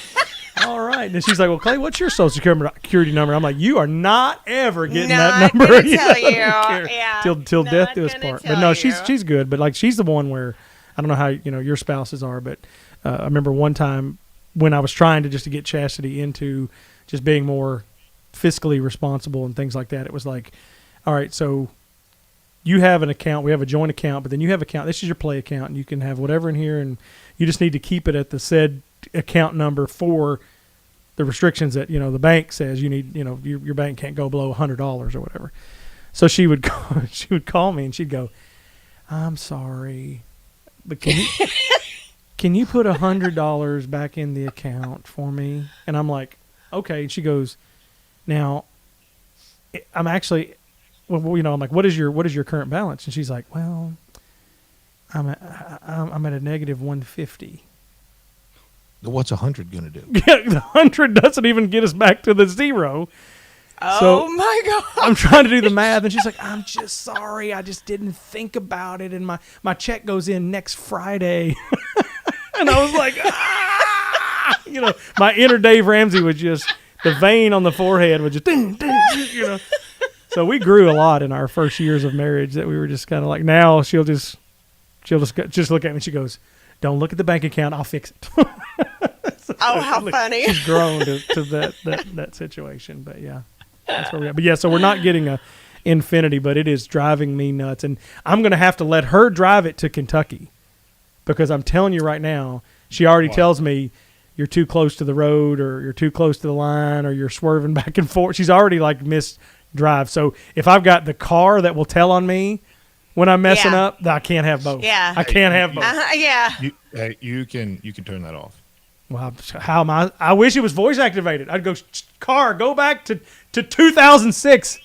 all right. And she's like, "Well, Clay, what's your social security number?" I'm like, "You are not ever getting that number." Gonna tell you. Yeah. Till death do us part. But no, she's good. But like, she's the one where, I don't know how, you know, your spouses are, but I remember one time when I was trying to get Chastity into just being more fiscally responsible and things like that. It was like, all right, so you have an account, we have a joint account, but then you have an account. This is your play account, and you can have whatever in here, and you just need to keep it at the said account number for the restrictions that, the bank says you need, your bank can't go below $100 or whatever. So she would call me and she'd go, I'm sorry, but can you put $100 back in the account for me? And I'm like, okay. And she goes, now I'm actually, I'm like, what is your current balance? And she's like, well, I'm at a negative 150. What's 100 going to do? Yeah, the 100 doesn't even get us back to the 0. Oh my God. I'm trying to do the math, and she's like, I'm just sorry. I just didn't think about it. And my check goes in next Friday. And I was like, my inner Dave Ramsey was just, the vein on the forehead was just, ding, ding, So we grew a lot in our first years of marriage that we were just kind of like, now she'll just look at me and she goes, don't look at the bank account. I'll fix it. Oh, how funny. She's grown to that situation. But yeah, that's where we're at. But yeah, so we're not getting a Infinity, but it is driving me nuts. And I'm going to have to let her drive it to Kentucky because I'm telling you right now, she already tells me you're too close to the road or you're too close to the line or you're swerving back and forth. She's already missed drive. So if I've got the car that will tell on me when I'm messing up, I can't have both. Yeah. I can't have both. Yeah. You can turn that off. Well, how am I? I wish it was voice activated. I'd go, car, go back to 2006.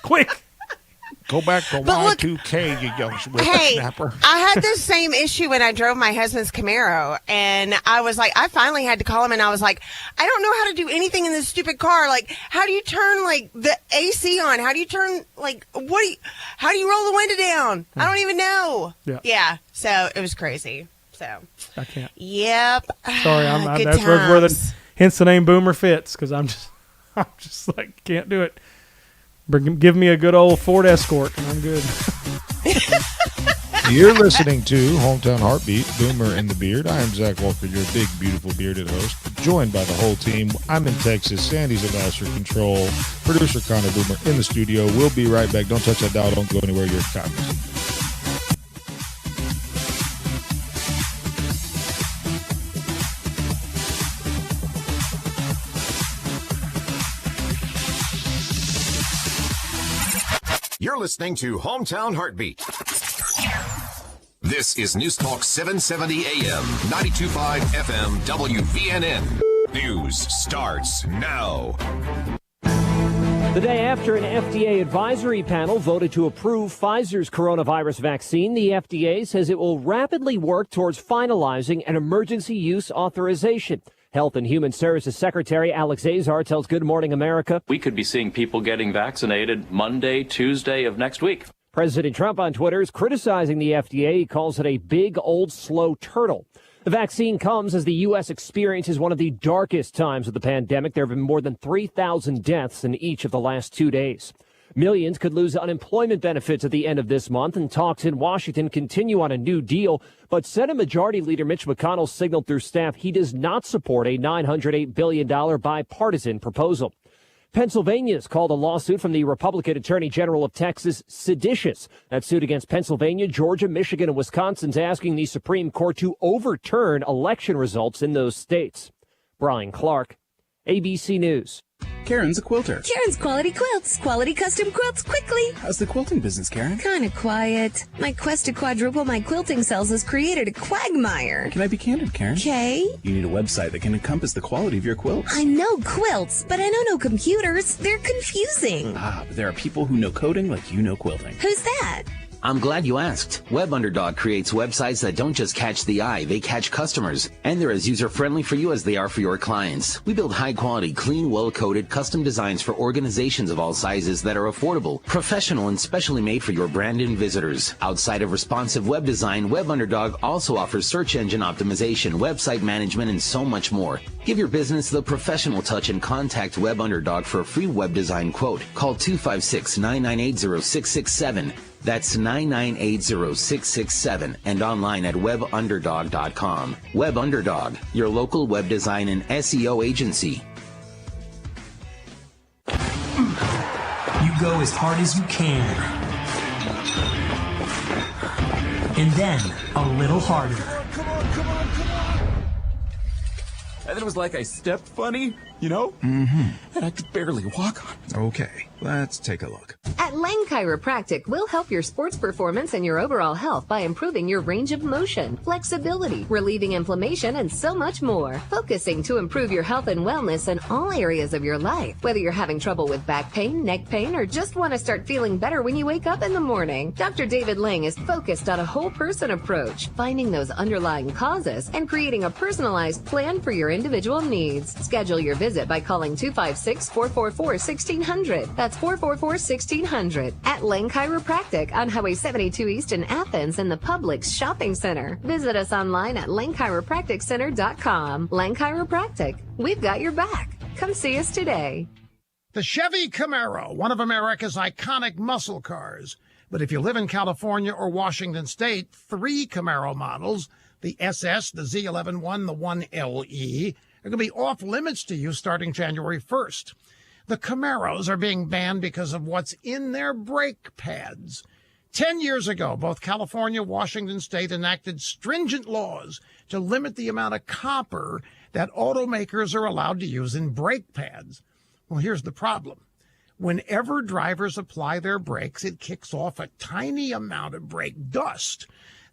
Quick. Go back to Y2K, you young whippersnapper. I had the same issue when I drove my husband's Camaro, and I was like, I finally had to call him, and I was like, I don't know how to do anything in this stupid car. Like, how do you turn the AC on? How do you turn how do you roll the window down? I don't even know. Yeah. So it was crazy. So I can't. Yep. Sorry, that's where hence the name Boomer fits because I'm just like can't do it. Give me a good old Ford Escort and I'm good. You're listening to Hometown Heartbeat, Boomer and the Beard. I am Zach Walker, your big, beautiful bearded host, joined by the whole team. I'm in Texas. Sandee's at Master Control. Producer Connor Boomer in the studio. We'll be right back. Don't touch that dial. Don't go anywhere. You're cognizant. You're listening to Hometown Heartbeat. This is News Talk 770 AM, 92.5 FM, WVNN. News starts now. The day after an FDA advisory panel voted to approve Pfizer's coronavirus vaccine, the FDA says it will rapidly work towards finalizing an emergency use authorization. Health and Human Services Secretary Alex Azar tells Good Morning America, we could be seeing people getting vaccinated Monday, Tuesday of next week. President Trump on Twitter is criticizing the FDA. He calls it a big, old, slow turtle. The vaccine comes as the U.S. experiences one of the darkest times of the pandemic. There have been more than 3,000 deaths in each of the last 2 days. Millions could lose unemployment benefits at the end of this month, and talks in Washington continue on a new deal. But Senate Majority Leader Mitch McConnell signaled through staff he does not support a $908 billion bipartisan proposal. Pennsylvania has called a lawsuit from the Republican Attorney General of Texas seditious. That suit against Pennsylvania, Georgia, Michigan, and Wisconsin's asking the Supreme Court to overturn election results in those states. Brian Clark, ABC News. Karen's a quilter. Karen's Quality Quilts. Quality custom quilts quickly. How's the quilting business, Karen? Kinda quiet. My quest to quadruple my quilting sales has created a quagmire. Can I be candid, Karen? Okay. You need a website that can encompass the quality of your quilts. I know quilts, but I know no computers. They're confusing. But there are people who know coding like you know quilting. Who's that? I'm glad you asked. Web Underdog creates websites that don't just catch the eye, they catch customers. And they're as user-friendly for you as they are for your clients. We build high-quality, clean, well-coded, custom designs for organizations of all sizes that are affordable, professional, and specially made for your brand and visitors. Outside of responsive web design, Web Underdog also offers search engine optimization, website management, and so much more. Give your business the professional touch and contact Web Underdog for a free web design quote. Call 256-998-0667. That's 998-0667 and online at webunderdog.com. Web Underdog, your local web design and SEO agency. You go as hard as you can. And then a little harder. And it was like I stepped funny, you know? Mm-hmm. And I could barely walk on. Okay, let's take a look. At Lang Chiropractic, we'll help your sports performance and your overall health by improving your range of motion, flexibility, relieving inflammation, and so much more. Focusing to improve your health and wellness in all areas of your life. Whether you're having trouble with back pain, neck pain, or just want to start feeling better when you wake up in the morning, Dr. David Lang is focused on a whole person approach, finding those underlying causes and creating a personalized plan for your individual needs. Schedule your visit by calling 256-444-1600. That's 444-1600 at Lang Chiropractic on Highway 72 East in Athens in the Publix Shopping Center. Visit us online at langchiropracticcenter.com. Lang Chiropractic, we've got your back. Come see us today. The Chevy Camaro, one of America's iconic muscle cars. But if you live in California or Washington State, 3 Camaro models, the SS, the Z11-1, the 1LE, are going to be off limits to you starting January 1st. The Camaros are being banned because of what's in their brake pads. 10 years ago, both California and Washington State enacted stringent laws to limit the amount of copper that automakers are allowed to use in brake pads. Well, here's the problem. Whenever drivers apply their brakes, it kicks off a tiny amount of brake dust.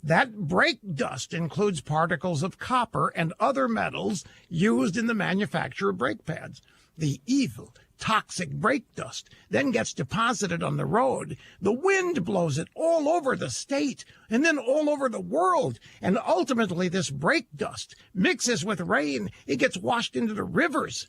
That brake dust includes particles of copper and other metals used in the manufacture of brake pads. The evil, toxic brake dust then gets deposited on the road. The wind blows it all over the state and then all over the world. And ultimately, this brake dust mixes with rain. It gets washed into the rivers.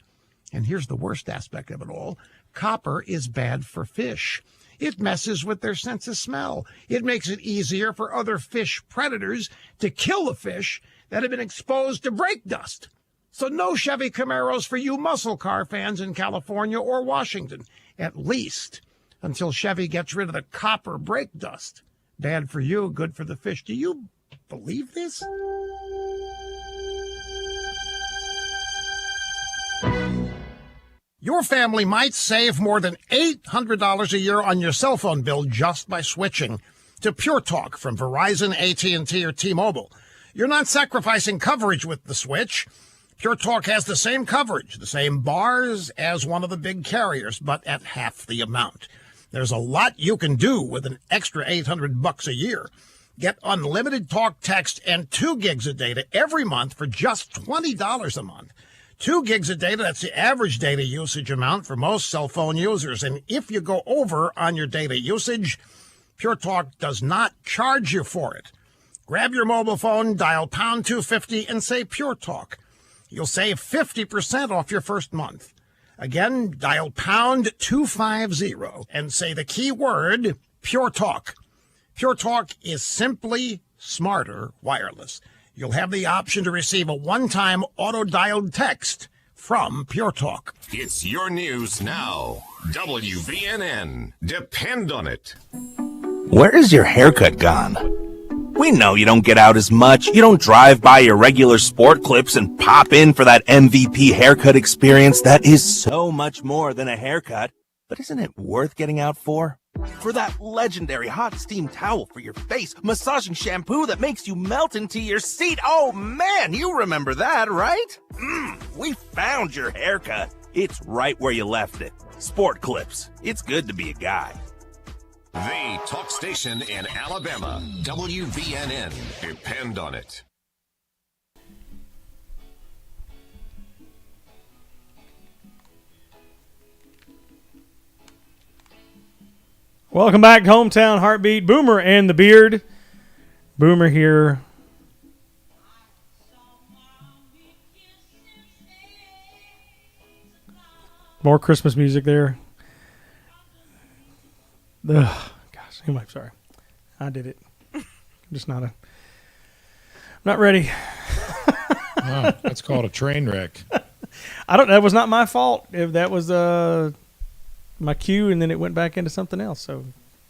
And here's the worst aspect of it all. Copper is bad for fish. It messes with their sense of smell. It makes it easier for other fish predators to kill the fish that have been exposed to brake dust. So no Chevy Camaros for you muscle car fans in California or Washington, at least until Chevy gets rid of the copper brake dust. Bad for you, good for the fish. Do you believe this? Your family might save more than $800 a year on your cell phone bill just by switching to Pure Talk from Verizon, AT&T, or T-Mobile. You're not sacrificing coverage with the switch. Pure Talk has the same coverage, the same bars as one of the big carriers, but at half the amount. There's a lot you can do with an extra $800 a year. Get unlimited talk, text, and 2 gigs of data every month for just $20 a month. 2 gigs of data, that's the average data usage amount for most cell phone users. And if you go over on your data usage, Pure Talk does not charge you for it. Grab your mobile phone, dial pound 250, and say Pure Talk. You'll save 50% off your first month. Again, dial pound 250 and say the key word, Pure Talk. Pure Talk is simply smarter wireless. You'll have the option to receive a one-time auto-dialed text from Pure Talk. It's your news now. WVNN. Depend on it. Where is your haircut gone? We know you don't get out as much. You don't drive by your regular sport clips and pop in for that MVP haircut experience that is so much more than a haircut. But isn't it worth getting out for? For that legendary hot steam towel for your face, massaging shampoo that makes you melt into your seat. Oh man, you remember that, right? We found your haircut. It's right where you left it. Sport Clips. It's good to be a guy. The talk station in Alabama. WVNN. Depend on it. Welcome back, Hometown Heartbeat. Boomer and the Beard. Boomer here. More Christmas music there. Ugh, gosh, anyway, sorry. I did it. I'm just not I'm not ready. Wow, that's called a train wreck. That was not my fault. If that was my cue, and then it went back into something else. So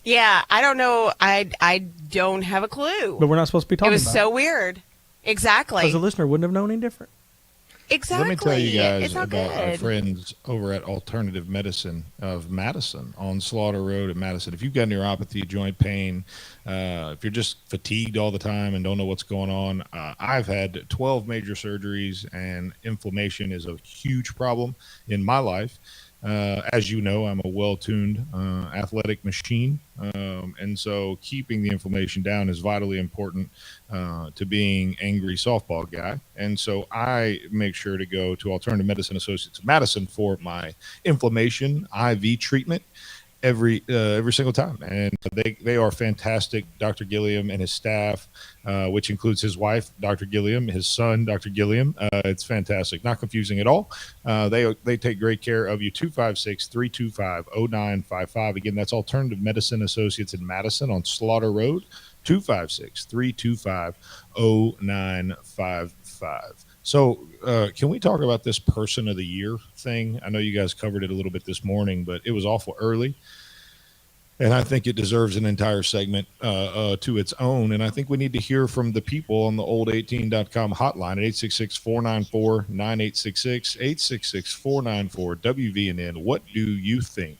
yeah, I don't know. I don't have a clue. But we're not supposed to be talking about it. It was so weird. Exactly. Because the listener wouldn't have known any different. Exactly. Let me tell you guys It's all about our good. friends over at Alternative Medicine of Madison on Slaughter Road in Madison. If you've got neuropathy, joint pain, if you're just fatigued all the time and don't know what's going on, I've had 12 major surgeries, and inflammation is a huge problem in my life. As you know, I'm a well-tuned athletic machine, and so keeping the inflammation down is vitally important to being angry softball guy. And so I make sure to go to Alternative Medicine Associates of Madison for my inflammation IV treatment every single time, and they are fantastic. Dr. Gilliam and his staff, which includes his wife, Dr. Gilliam, his son, Dr. Gilliam. It's fantastic, not confusing at all. They take great care of you. 256-325-0955. Again, that's Alternative Medicine Associates in Madison on Slaughter Road. 256-325-0955. So can we talk about this person of the year thing? I know you guys covered it a little bit this morning, but it was awful early. And I think it deserves an entire segment to its own. And I think we need to hear from the people on the old18.com hotline at 866-494-9866, 866-494-WVNN. What do you think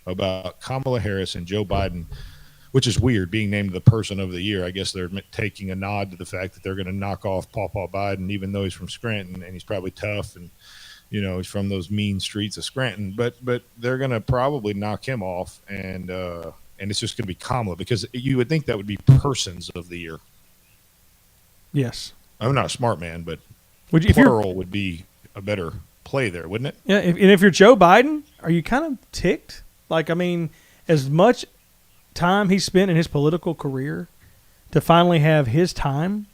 about Kamala Harris and Joe Biden, which is weird, being named the person of the year? I guess they're taking a nod to the fact that they're going to knock off Pawpaw Biden, even though he's from Scranton and he's probably tough and, you know, he's from those mean streets of Scranton. But they're going to probably knock him off, and it's just going to be Kamala, because you would think that would be persons of the year. Yes. I'm not a smart man, but plural would be a better play there, wouldn't it? Yeah, and if you're Joe Biden, are you kind of ticked? Like, I mean, as much time he spent in his political career to finally have his time,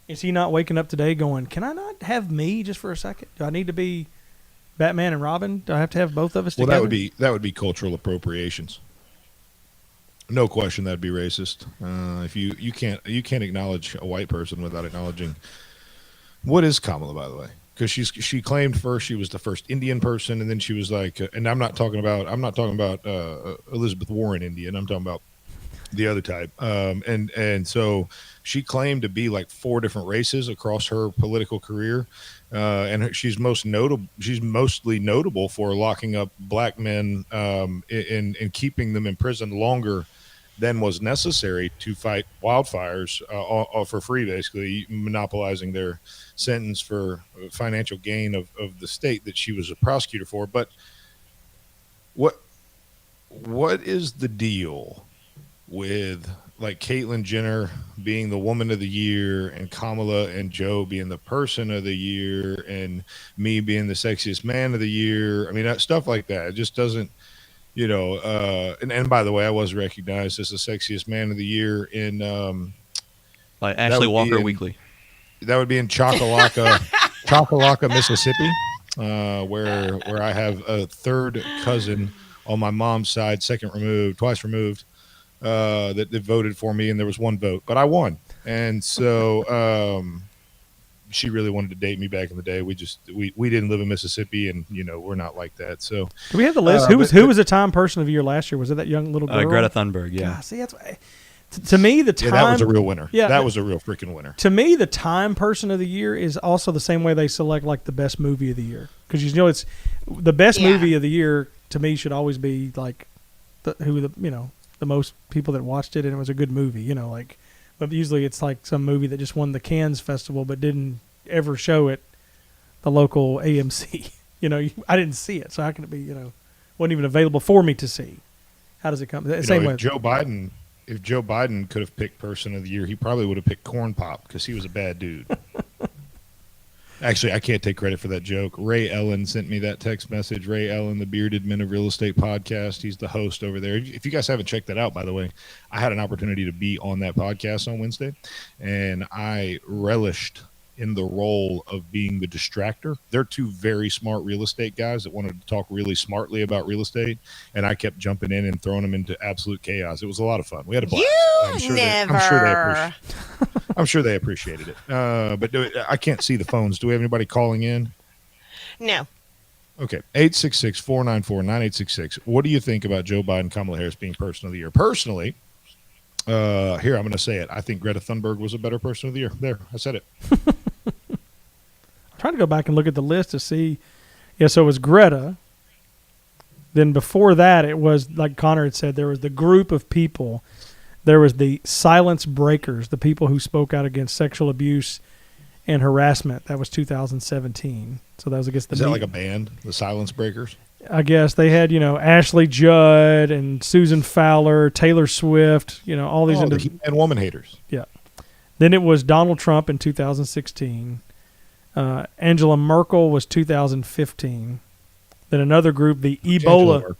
is he not waking up today going, can I not have me just for a second? Do I need to be Batman and Robin? Do I have to have both of us together? Well, that would be cultural appropriations. No question, that'd be racist. If you can't acknowledge a white person without acknowledging what is Kamala, by the way, because she claimed first she was the first Indian person, and then she was like, and I'm not talking about Elizabeth Warren Indian. I'm talking about the other type. And so she claimed to be like 4 different races across her political career. And she's mostly notable for locking up black men and keeping them in prison longer than was necessary to fight wildfires for free, basically monopolizing their sentence for financial gain of the state that she was a prosecutor for. But what is the deal with like Caitlyn Jenner being the woman of the year and Kamala and Joe being the person of the year and me being the sexiest man of the year? I mean, stuff like that. It just doesn't, you know, and by the way, I was recognized as the sexiest man of the year in like Ashley Walker Weekly. That would be in Chocolaca, Mississippi, where I have a third cousin on my mom's side, twice removed, that voted for me, and there was 1 vote, but I won. And so she really wanted to date me back in the day. We didn't live in Mississippi, and you know, we're not like that. So do we have the list? Who was the Time Person of the Year last year? Was it that young little girl? Greta Thunberg. Yeah. God, see, that's to me the Time. Yeah, that was a real winner. Yeah, that was a real freaking winner. To me, the Time Person of the Year is also the same way they select like the best movie of the year, because you know it's the best movie of the year. To me, should always be like the most people that watched it, and it was a good movie. You know, like, but usually it's like some movie that just won the Cannes Festival but didn't ever show at the local AMC. You know, I didn't see it, so how can it be? You know, wasn't even available for me to see. How does it come? Same way. If Joe Biden could have picked Person of the Year, he probably would have picked Corn Pop, because he was a bad dude. Actually, I can't take credit for that joke. Ray Ellen sent me that text message. Ray Ellen, the Bearded Men of Real Estate podcast. He's the host over there. If you guys haven't checked that out, by the way, I had an opportunity to be on that podcast on Wednesday, and I relished in the role of being the distractor. They're 2 very smart real estate guys that wanted to talk really smartly about real estate, and I kept jumping in and throwing them into absolute chaos. It was a lot of fun. We had a blast. I'm sure they appreciated it. But I can't see the phones. Do we have anybody calling in? No. Okay. 866-494-9866. What do you think about Joe Biden, Kamala Harris being Person of the Year? Personally, here, I'm going to say it. I think Greta Thunberg was a better Person of the Year. There, I said it. I'm trying to go back and look at the list to see. Yeah, so it was Greta. Then before that, it was, like Connor had said, there was the group of people. There was the silence breakers, the people who spoke out against sexual abuse and harassment. That was 2017. So that was against the. Is that like a band, the Silence Breakers? I guess they had, Ashley Judd and Susan Fowler, Taylor Swift, all these and woman haters. Yeah. Then it was Donald Trump in 2016. Angela Merkel was 2015. Then another group, the Ebola,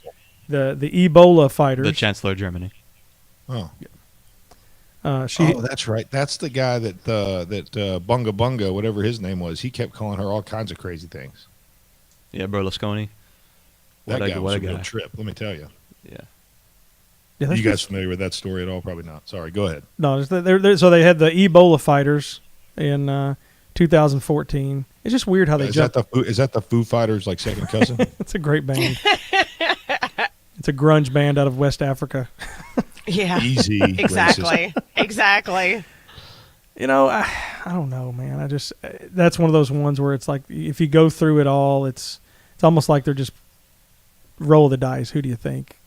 the Ebola fighters. The Chancellor of Germany. Oh. That's right. That's the guy that Bunga Bunga, whatever his name was, he kept calling her all kinds of crazy things. Yeah, Berlusconi. That guy was a real trip, let me tell you. Yeah. You guys familiar with that story at all? Probably not. Sorry, go ahead. No, so they had the Ebola fighters in 2014. It's just weird how they jumped. Is that the Foo Fighters, like second cousin? It's a great band. It's a grunge band out of West Africa. Yeah. Easy. Exactly. Exactly. I don't know, man. That's one of those ones where it's like, if you go through it all, it's almost like they're just roll the dice. Who do you think?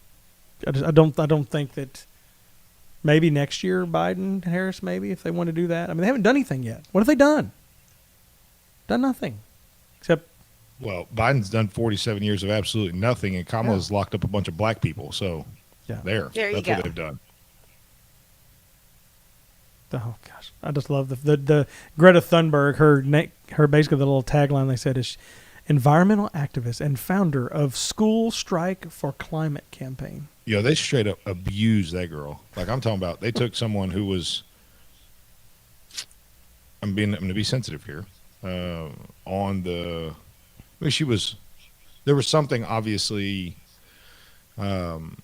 I don't think that maybe next year Biden, Harris, maybe if they want to do that. I mean, they haven't done anything yet. What have they done? Done nothing, except. Well, Biden's done 47 years of absolutely nothing, and Kamala's locked up a bunch of black people. So, There you that's go. what they've done. Oh gosh, I just love the Greta Thunberg. Her basically the little tagline they said is environmental activist and founder of School Strike for Climate campaign. They straight up abused that girl. Like I'm talking about, they took someone who was. I'm going to be sensitive here. She was. There was something obviously. Wrong.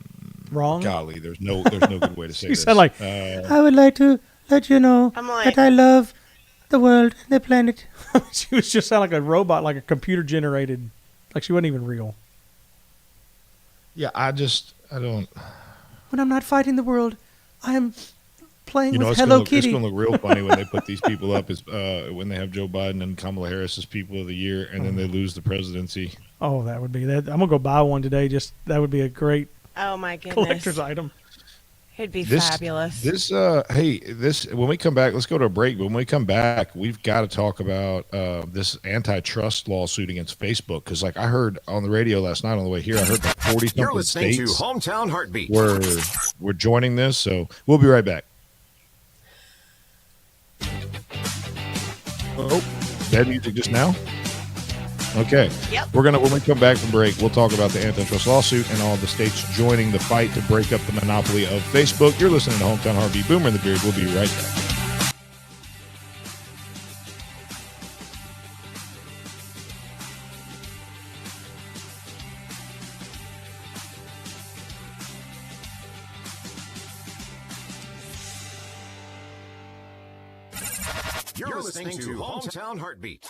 Golly, there's no good way to say You this. sound like I would like to let you know that I love the world and the planet. She was just sound like a robot, like a computer generated, like she wasn't even real. Yeah, I don't. When I'm not fighting the world, I am playing with it's Hello Kitty. It's going to look real funny when they put these people up as when they have Joe Biden and Kamala Harris as people of the year, and then they lose the presidency. Oh, that would be that. I'm gonna go buy one today. That would be a great. Oh my goodness. Collector's item. It'd be fabulous. When we come back, let's go to a break. But when we come back, we've got to talk about this antitrust lawsuit against Facebook. Because, like I heard on the radio last night on the way here, I heard that 40-something states to Hometown Heartbeat. We're joining this. So we'll be right back. Oh, bad music just now? Okay. Yep. When we come back from break, we'll talk about the antitrust lawsuit and all the states joining the fight to break up the monopoly of Facebook. You're listening to Hometown Heartbeat. Boomer and the Beard. We'll be right back. You're listening to Hometown Heartbeat.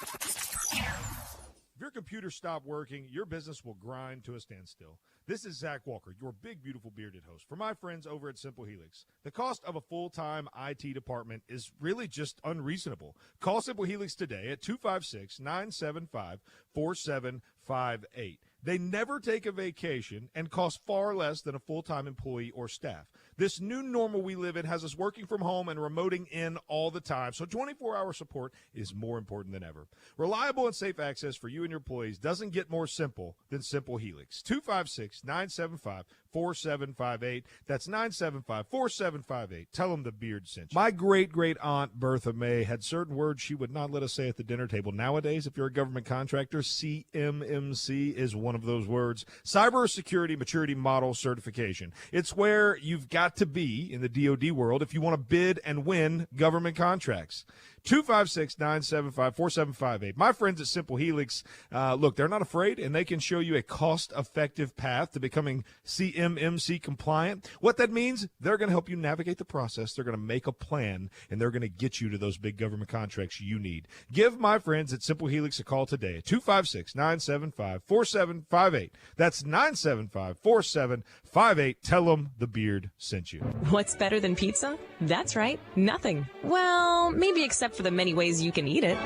If your computer stopped working, your business will grind to a standstill. This is Zach Walker, your big, beautiful bearded host. For my friends over at Simple Helix, the cost of a full-time IT department is really just unreasonable. Call Simple Helix today at 256-975-4758. They never take a vacation and cost far less than a full-time employee or staff. This new normal we live in has us working from home and remoting in all the time, so 24-hour support is more important than ever. Reliable and safe access for you and your employees doesn't get more simple than Simple Helix. 256-975-4758. That's 975-4758. Tell them the Beard sent you. My great-great-aunt Bertha May had certain words she would not let us say at the dinner table. Nowadays, if you're a government contractor, CMMC is one of those words. Cybersecurity Maturity Model Certification. It's where you've got to be in the DoD world if you want to bid and win government contracts. 256-975-4758. My friends at Simple Helix, look, they're not afraid, and they can show you a cost-effective path to becoming CMMC compliant. What that means, they're going to help you navigate the process. They're going to make a plan, and they're going to get you to those big government contracts you need. Give my friends at Simple Helix a call today at 256-975-4758. That's 975-4758. Tell them the Beard sent you. What's better than pizza? That's right, nothing. Well, maybe except for the many ways you can eat it.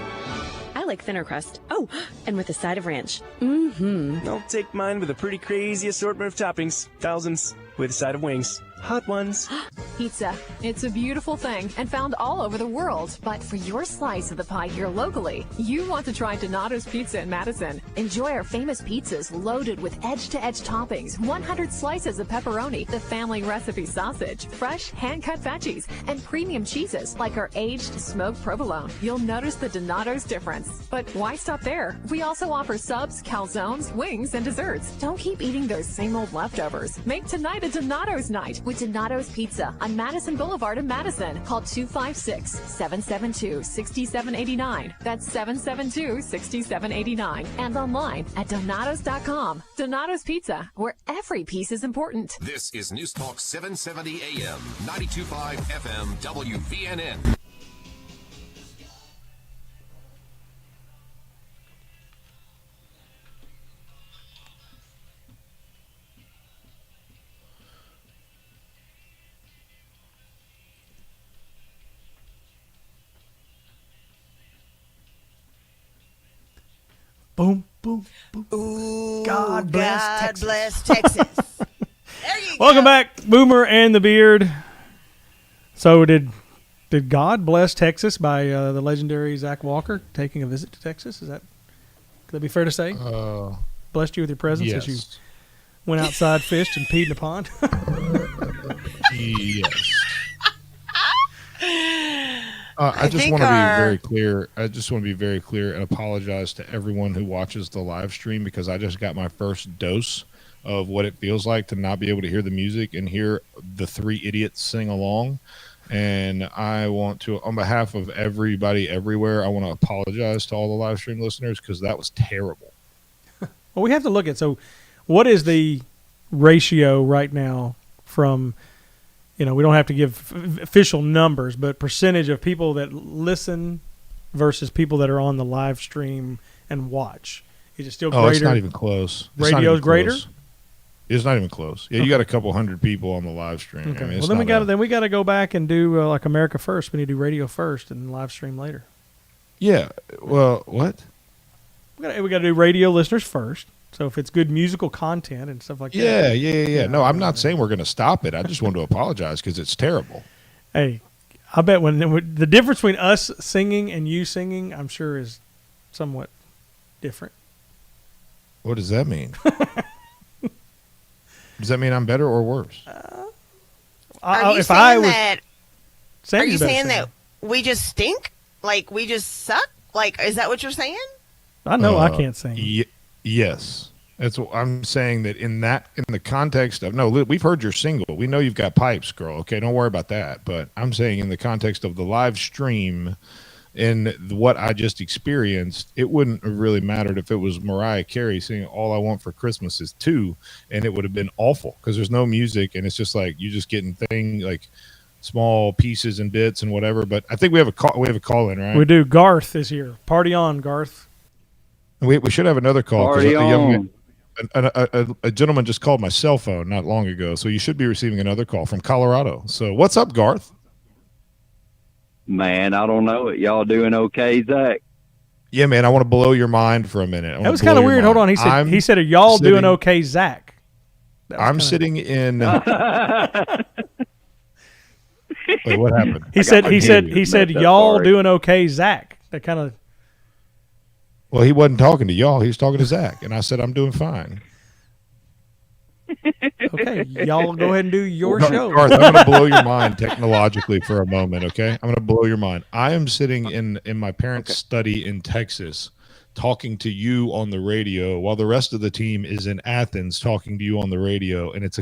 I like thinner crust. Oh, and with a side of ranch. Mm-hmm. I'll take mine with a pretty crazy assortment of toppings. Thousands. With a side of wings. Hot ones. Pizza. It's a beautiful thing and found all over the world. But for your slice of the pie here locally, you want to try Donato's Pizza in Madison. Enjoy our famous pizzas loaded with edge-to-edge toppings, 100 slices of pepperoni, the family recipe sausage, fresh hand-cut veggies, and premium cheeses like our aged smoked provolone. You'll notice the Donato's difference. But why stop there? We also offer subs, calzones, wings, and desserts. Don't keep eating those same old leftovers. Make tonight a Donato's night with Donato's Pizza on Madison Boulevard in Madison. Call 256-772-6789. That's 772-6789. And online at Donatos.com. Donato's Pizza, where every piece is important. This is News Talk 770 AM, 92.5 FM, WVNN. Boom, boom, boom. Ooh, God bless Texas. Welcome back, Boomer and the Beard. So did God bless Texas by the legendary Zach Walker taking a visit to Texas? Could that be fair to say? Blessed you with your presence as you went outside, fished, and peed in a pond? Yes. I just want to be very clear. I just want to be very clear and apologize to everyone who watches the live stream because I just got my first dose of what it feels like to not be able to hear the music and hear the three idiots sing along. And I want to, on behalf of everybody everywhere, I want to apologize to all the live stream listeners because that was terrible. Well, we have to look at, so what is the ratio right now from, we don't have to give official numbers, but percentage of people that listen versus people that are on the live stream and watch? Is it still greater? Oh, it's not even close. Radio's greater? It's not even close. Yeah, you got a couple hundred people on the live stream. Okay. I mean, Well, then we got to go back and do like America first. We need to do radio first and live stream later. Yeah. Well, what? We got to do radio listeners first. So if it's good musical content and stuff like that. Yeah. No, I'm not saying we're going to stop it. I just want to apologize because it's terrible. Hey, I bet when the difference between us singing and you singing, I'm sure is somewhat different. What does that mean? Does that mean I'm better or worse? Are you saying that we just stink? Like we just suck? Like, is that what you're saying? I know I can't sing. Yes. That's what I'm saying, that in the context of, no, we've heard you're single. We know you've got pipes, girl. Okay, don't worry about that. But I'm saying in the context of the live stream and what I just experienced, it wouldn't have really mattered if it was Mariah Carey singing All I Want for Christmas Is Two, and it would have been awful because there's no music and it's just like you just getting like small pieces and bits and whatever. But I think we have a call in, right? We do. Garth is here. Party on, Garth. We should have another call. Party on. A gentleman just called my cell phone not long ago, so you should be receiving another call from Colorado. So what's up, Garth? Man, I don't know it. Y'all doing okay, Zach? Yeah, man, I want to blow your mind for a minute. That was kind of weird. Hold on. He said, are y'all doing okay, Zach? I'm sitting in. Wait, what happened? He said, y'all doing okay, Zach? That kind of. Well, he wasn't talking to y'all. He was talking to Zach, and I said, I'm doing fine. Okay, y'all go ahead and do your show. Garth, I'm going to blow your mind technologically for a moment, okay? I'm going to blow your mind. I am sitting in my parents' study in Texas talking to you on the radio while the rest of the team is in Athens talking to you on the radio, and it's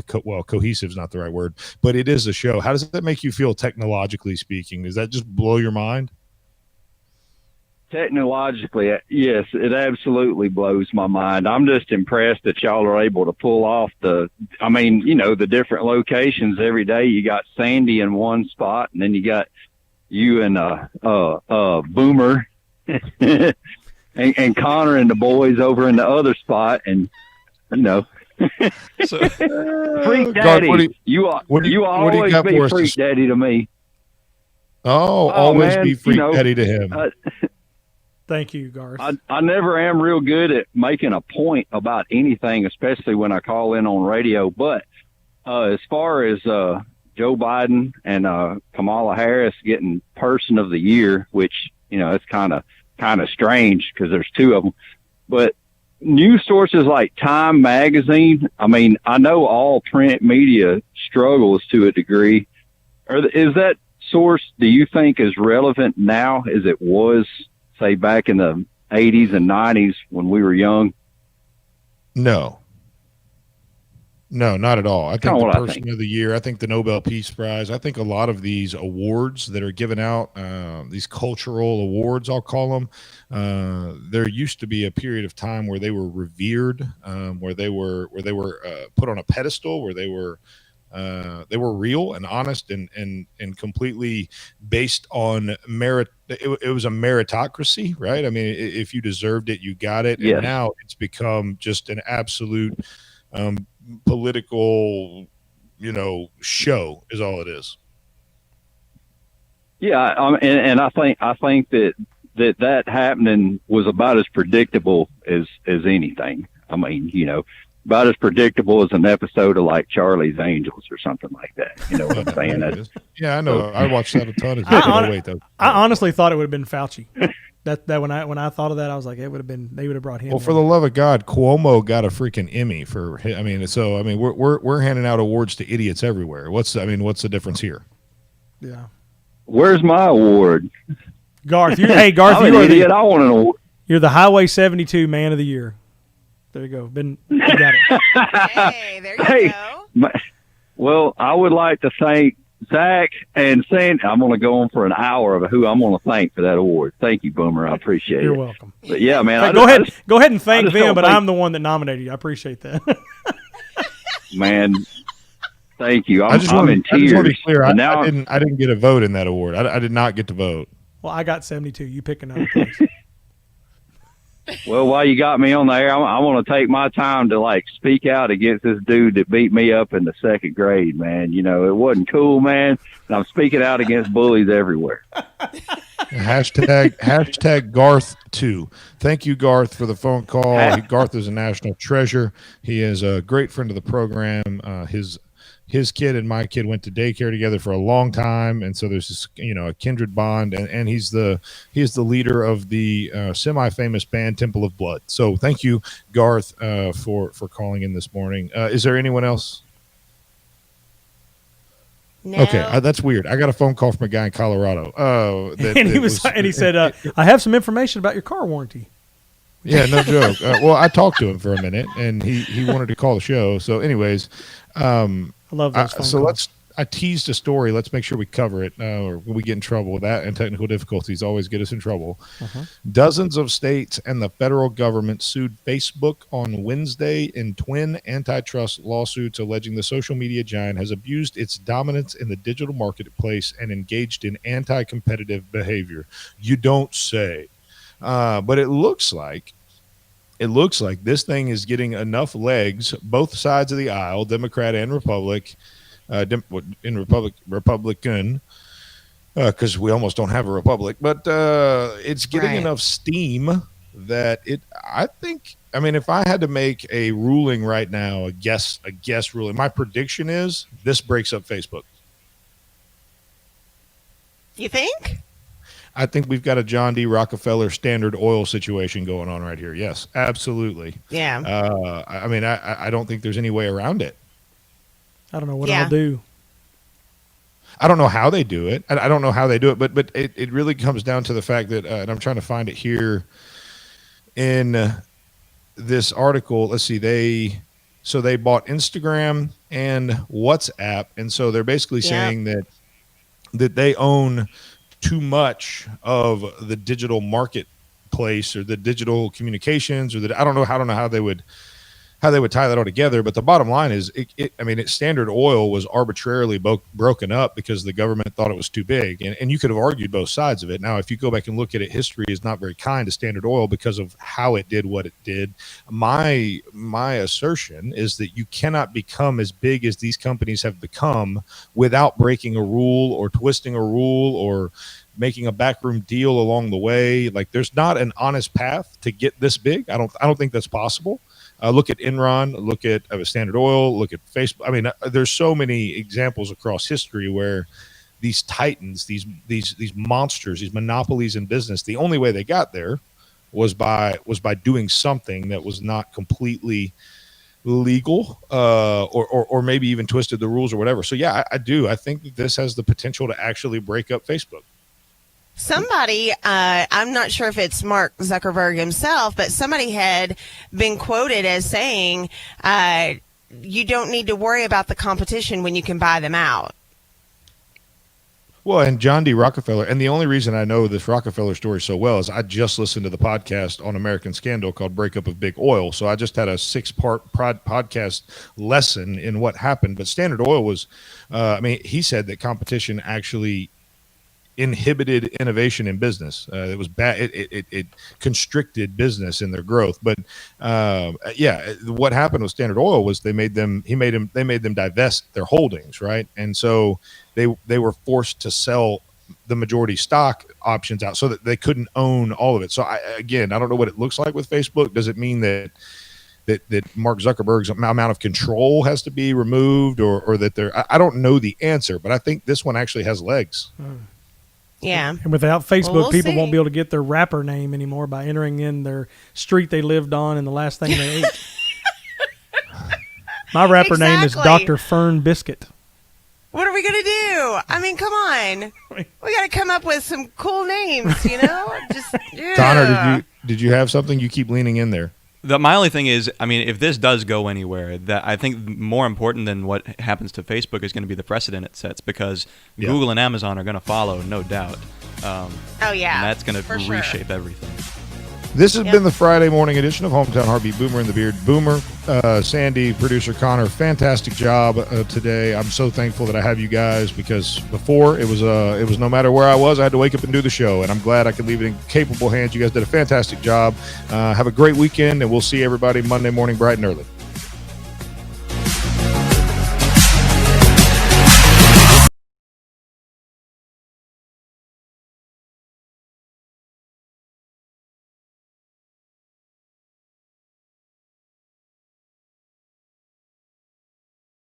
cohesive is not the right word, but it is a show. How does that make you feel technologically speaking? Does that just blow your mind? Technologically, yes, it absolutely blows my mind. I'm just impressed that y'all are able to pull off the different locations every day. You got Sandee in one spot, and then you got you and Boomer and Connor and the boys over in the other spot, and So, Freak Daddy. God, you always be Freak Daddy to me. Oh, always man, be Freak Daddy to him. Thank you, Garth. I never am real good at making a point about anything, especially when I call in on radio. But as far as Joe Biden and Kamala Harris getting Person of the Year, which, you know, it's kind of strange because there's two of them. But news sources like Time Magazine, I mean, I know all print media struggles to a degree. Is that source, do you think, as relevant now as it was, say, back in the 80s and 90s when we were young? No, not at all. I think the Person of the Year, I think the Nobel Peace Prize, I think a lot of these awards that are given out, these cultural awards, I'll call them, there used to be a period of time where they were revered, where they were put on a pedestal, where they were real and honest and completely based on merit. It was a meritocracy, right? I mean, if you deserved it, you got it. Yes. And now it's become just an absolute political, show is all it is. Yeah. And I think that happening was about as predictable as anything. I mean, about as predictable as an episode of like Charlie's Angels or something like that. You know what I'm saying? Yeah, I know. I watched that a ton. I honestly thought it would have been Fauci. That when I thought of that, I was like, they would have brought him. Well, for the love of God, Cuomo got a freaking Emmy for. I mean, we're handing out awards to idiots everywhere. What's the difference here? Yeah. Where's my award? Garth, Garth, I'm an idiot. I want an award. You're the Highway 72 Man of the Year. There you go. You got it. Hey, there you go. Well, I would like to thank Zach and Sandee. I'm going to go on for an hour of who I'm going to thank for that award. Thank you, Boomer. I appreciate it. You're welcome. But yeah, man. Go ahead and thank them, but I'm the one that nominated you. I appreciate that. Man, thank you. I'm in tears. I just want to be clear. I didn't get a vote in that award. I did not get to vote. Well, I got 72. You pick another place. Well, while you got me on the air, I want to take my time to speak out against this dude that beat me up in the second grade, man. It wasn't cool, man. And I'm speaking out against bullies everywhere. Hashtag Garth2. Thank you, Garth, for the phone call. Garth is a national treasure. He is a great friend of the program. His kid and my kid went to daycare together for a long time, and so there's this, a kindred bond. And he's the leader of the semi-famous band Temple of Blood. So thank you, Garth, for calling in this morning. Is there anyone else? No. Okay, that's weird. I got a phone call from a guy in Colorado. He said, "I have some information about your car warranty." Yeah, no joke. Well, I talked to him for a minute, and he wanted to call the show. So, anyways. I love those phone calls. I teased a story. Let's make sure we cover it, or we get in trouble with that. And technical difficulties always get us in trouble. Dozens of states and the federal government sued Facebook on Wednesday in twin antitrust lawsuits, alleging the social media giant has abused its dominance in the digital marketplace and engaged in anti-competitive behavior. You don't say. But it looks like this thing is getting enough legs, both sides of the aisle, Democrat and Republican, because we almost don't have a republic. But it's getting enough steam that if I had to make a ruling right now, a guess ruling, my prediction is this breaks up Facebook. You think? I think we've got a John D. Rockefeller Standard Oil situation going on right here. Yes, absolutely. Yeah. I don't think there's any way around it. I don't know what I'll do. I don't know how they do it. I don't know how they do it, but it really comes down to the fact that, and I'm trying to find it here in this article. Let's see. They bought Instagram and WhatsApp, and so they're basically saying that they own too much of the digital marketplace or the digital communications, or I don't know how they would tie that all together. But the bottom line is, Standard Oil was arbitrarily broken up because the government thought it was too big, and you could have argued both sides of it. Now, if you go back and look at it, history is not very kind to Standard Oil because of how it did what it did. My assertion is that you cannot become as big as these companies have become without breaking a rule or twisting a rule or making a backroom deal along the way. Like, there's not an honest path to get this big. I don't think that's possible. Look at Enron, look at Standard Oil, look at Facebook. I mean, there's so many examples across history where these titans, these monsters, these monopolies in business, the only way they got there was by doing something that was not completely legal, or maybe even twisted the rules or whatever. So yeah, I do. I think that this has the potential to actually break up Facebook. Somebody, I'm not sure if it's Mark Zuckerberg himself, but somebody had been quoted as saying, you don't need to worry about the competition when you can buy them out. Well, and John D. Rockefeller, and the only reason I know this Rockefeller story so well is I just listened to the podcast on American Scandal called Breakup of Big Oil. So I just had a 6-part podcast lesson in what happened. But Standard Oil was, he said that competition actually inhibited innovation in business. It was bad. It constricted business in their growth. But what happened with Standard Oil was they made them divest their holdings, right? And so they were forced to sell the majority stock options out so that they couldn't own all of it. So I don't know what it looks like with Facebook. Does it mean that Mark Zuckerberg's amount of control has to be removed, or that I don't know the answer, but I think this one actually has legs. Yeah. And without Facebook, we'll people see. won't be able to get their rapper name anymore by entering in their street they lived on and the last thing they ate. My rapper name is Dr. Fern Biscuit. What are we going to do? I mean, come on. We got to come up with some cool names, you know? Connor, did you have something? You keep leaning in there. My only thing is, I mean, if this does go anywhere, that I think more important than what happens to Facebook is going to be the precedent it sets, because Google and Amazon are going to follow, no doubt. Oh, yeah. And that's going to reshape everything. This has been the Friday morning edition of Hometown Heartbeat. Boomer and the Beard. Boomer, Sandee, producer Connor, fantastic job today. I'm so thankful that I have you guys, because before it was no matter where I was, I had to wake up and do the show, and I'm glad I could leave it in capable hands. You guys did a fantastic job. Have a great weekend, and we'll see everybody Monday morning bright and early.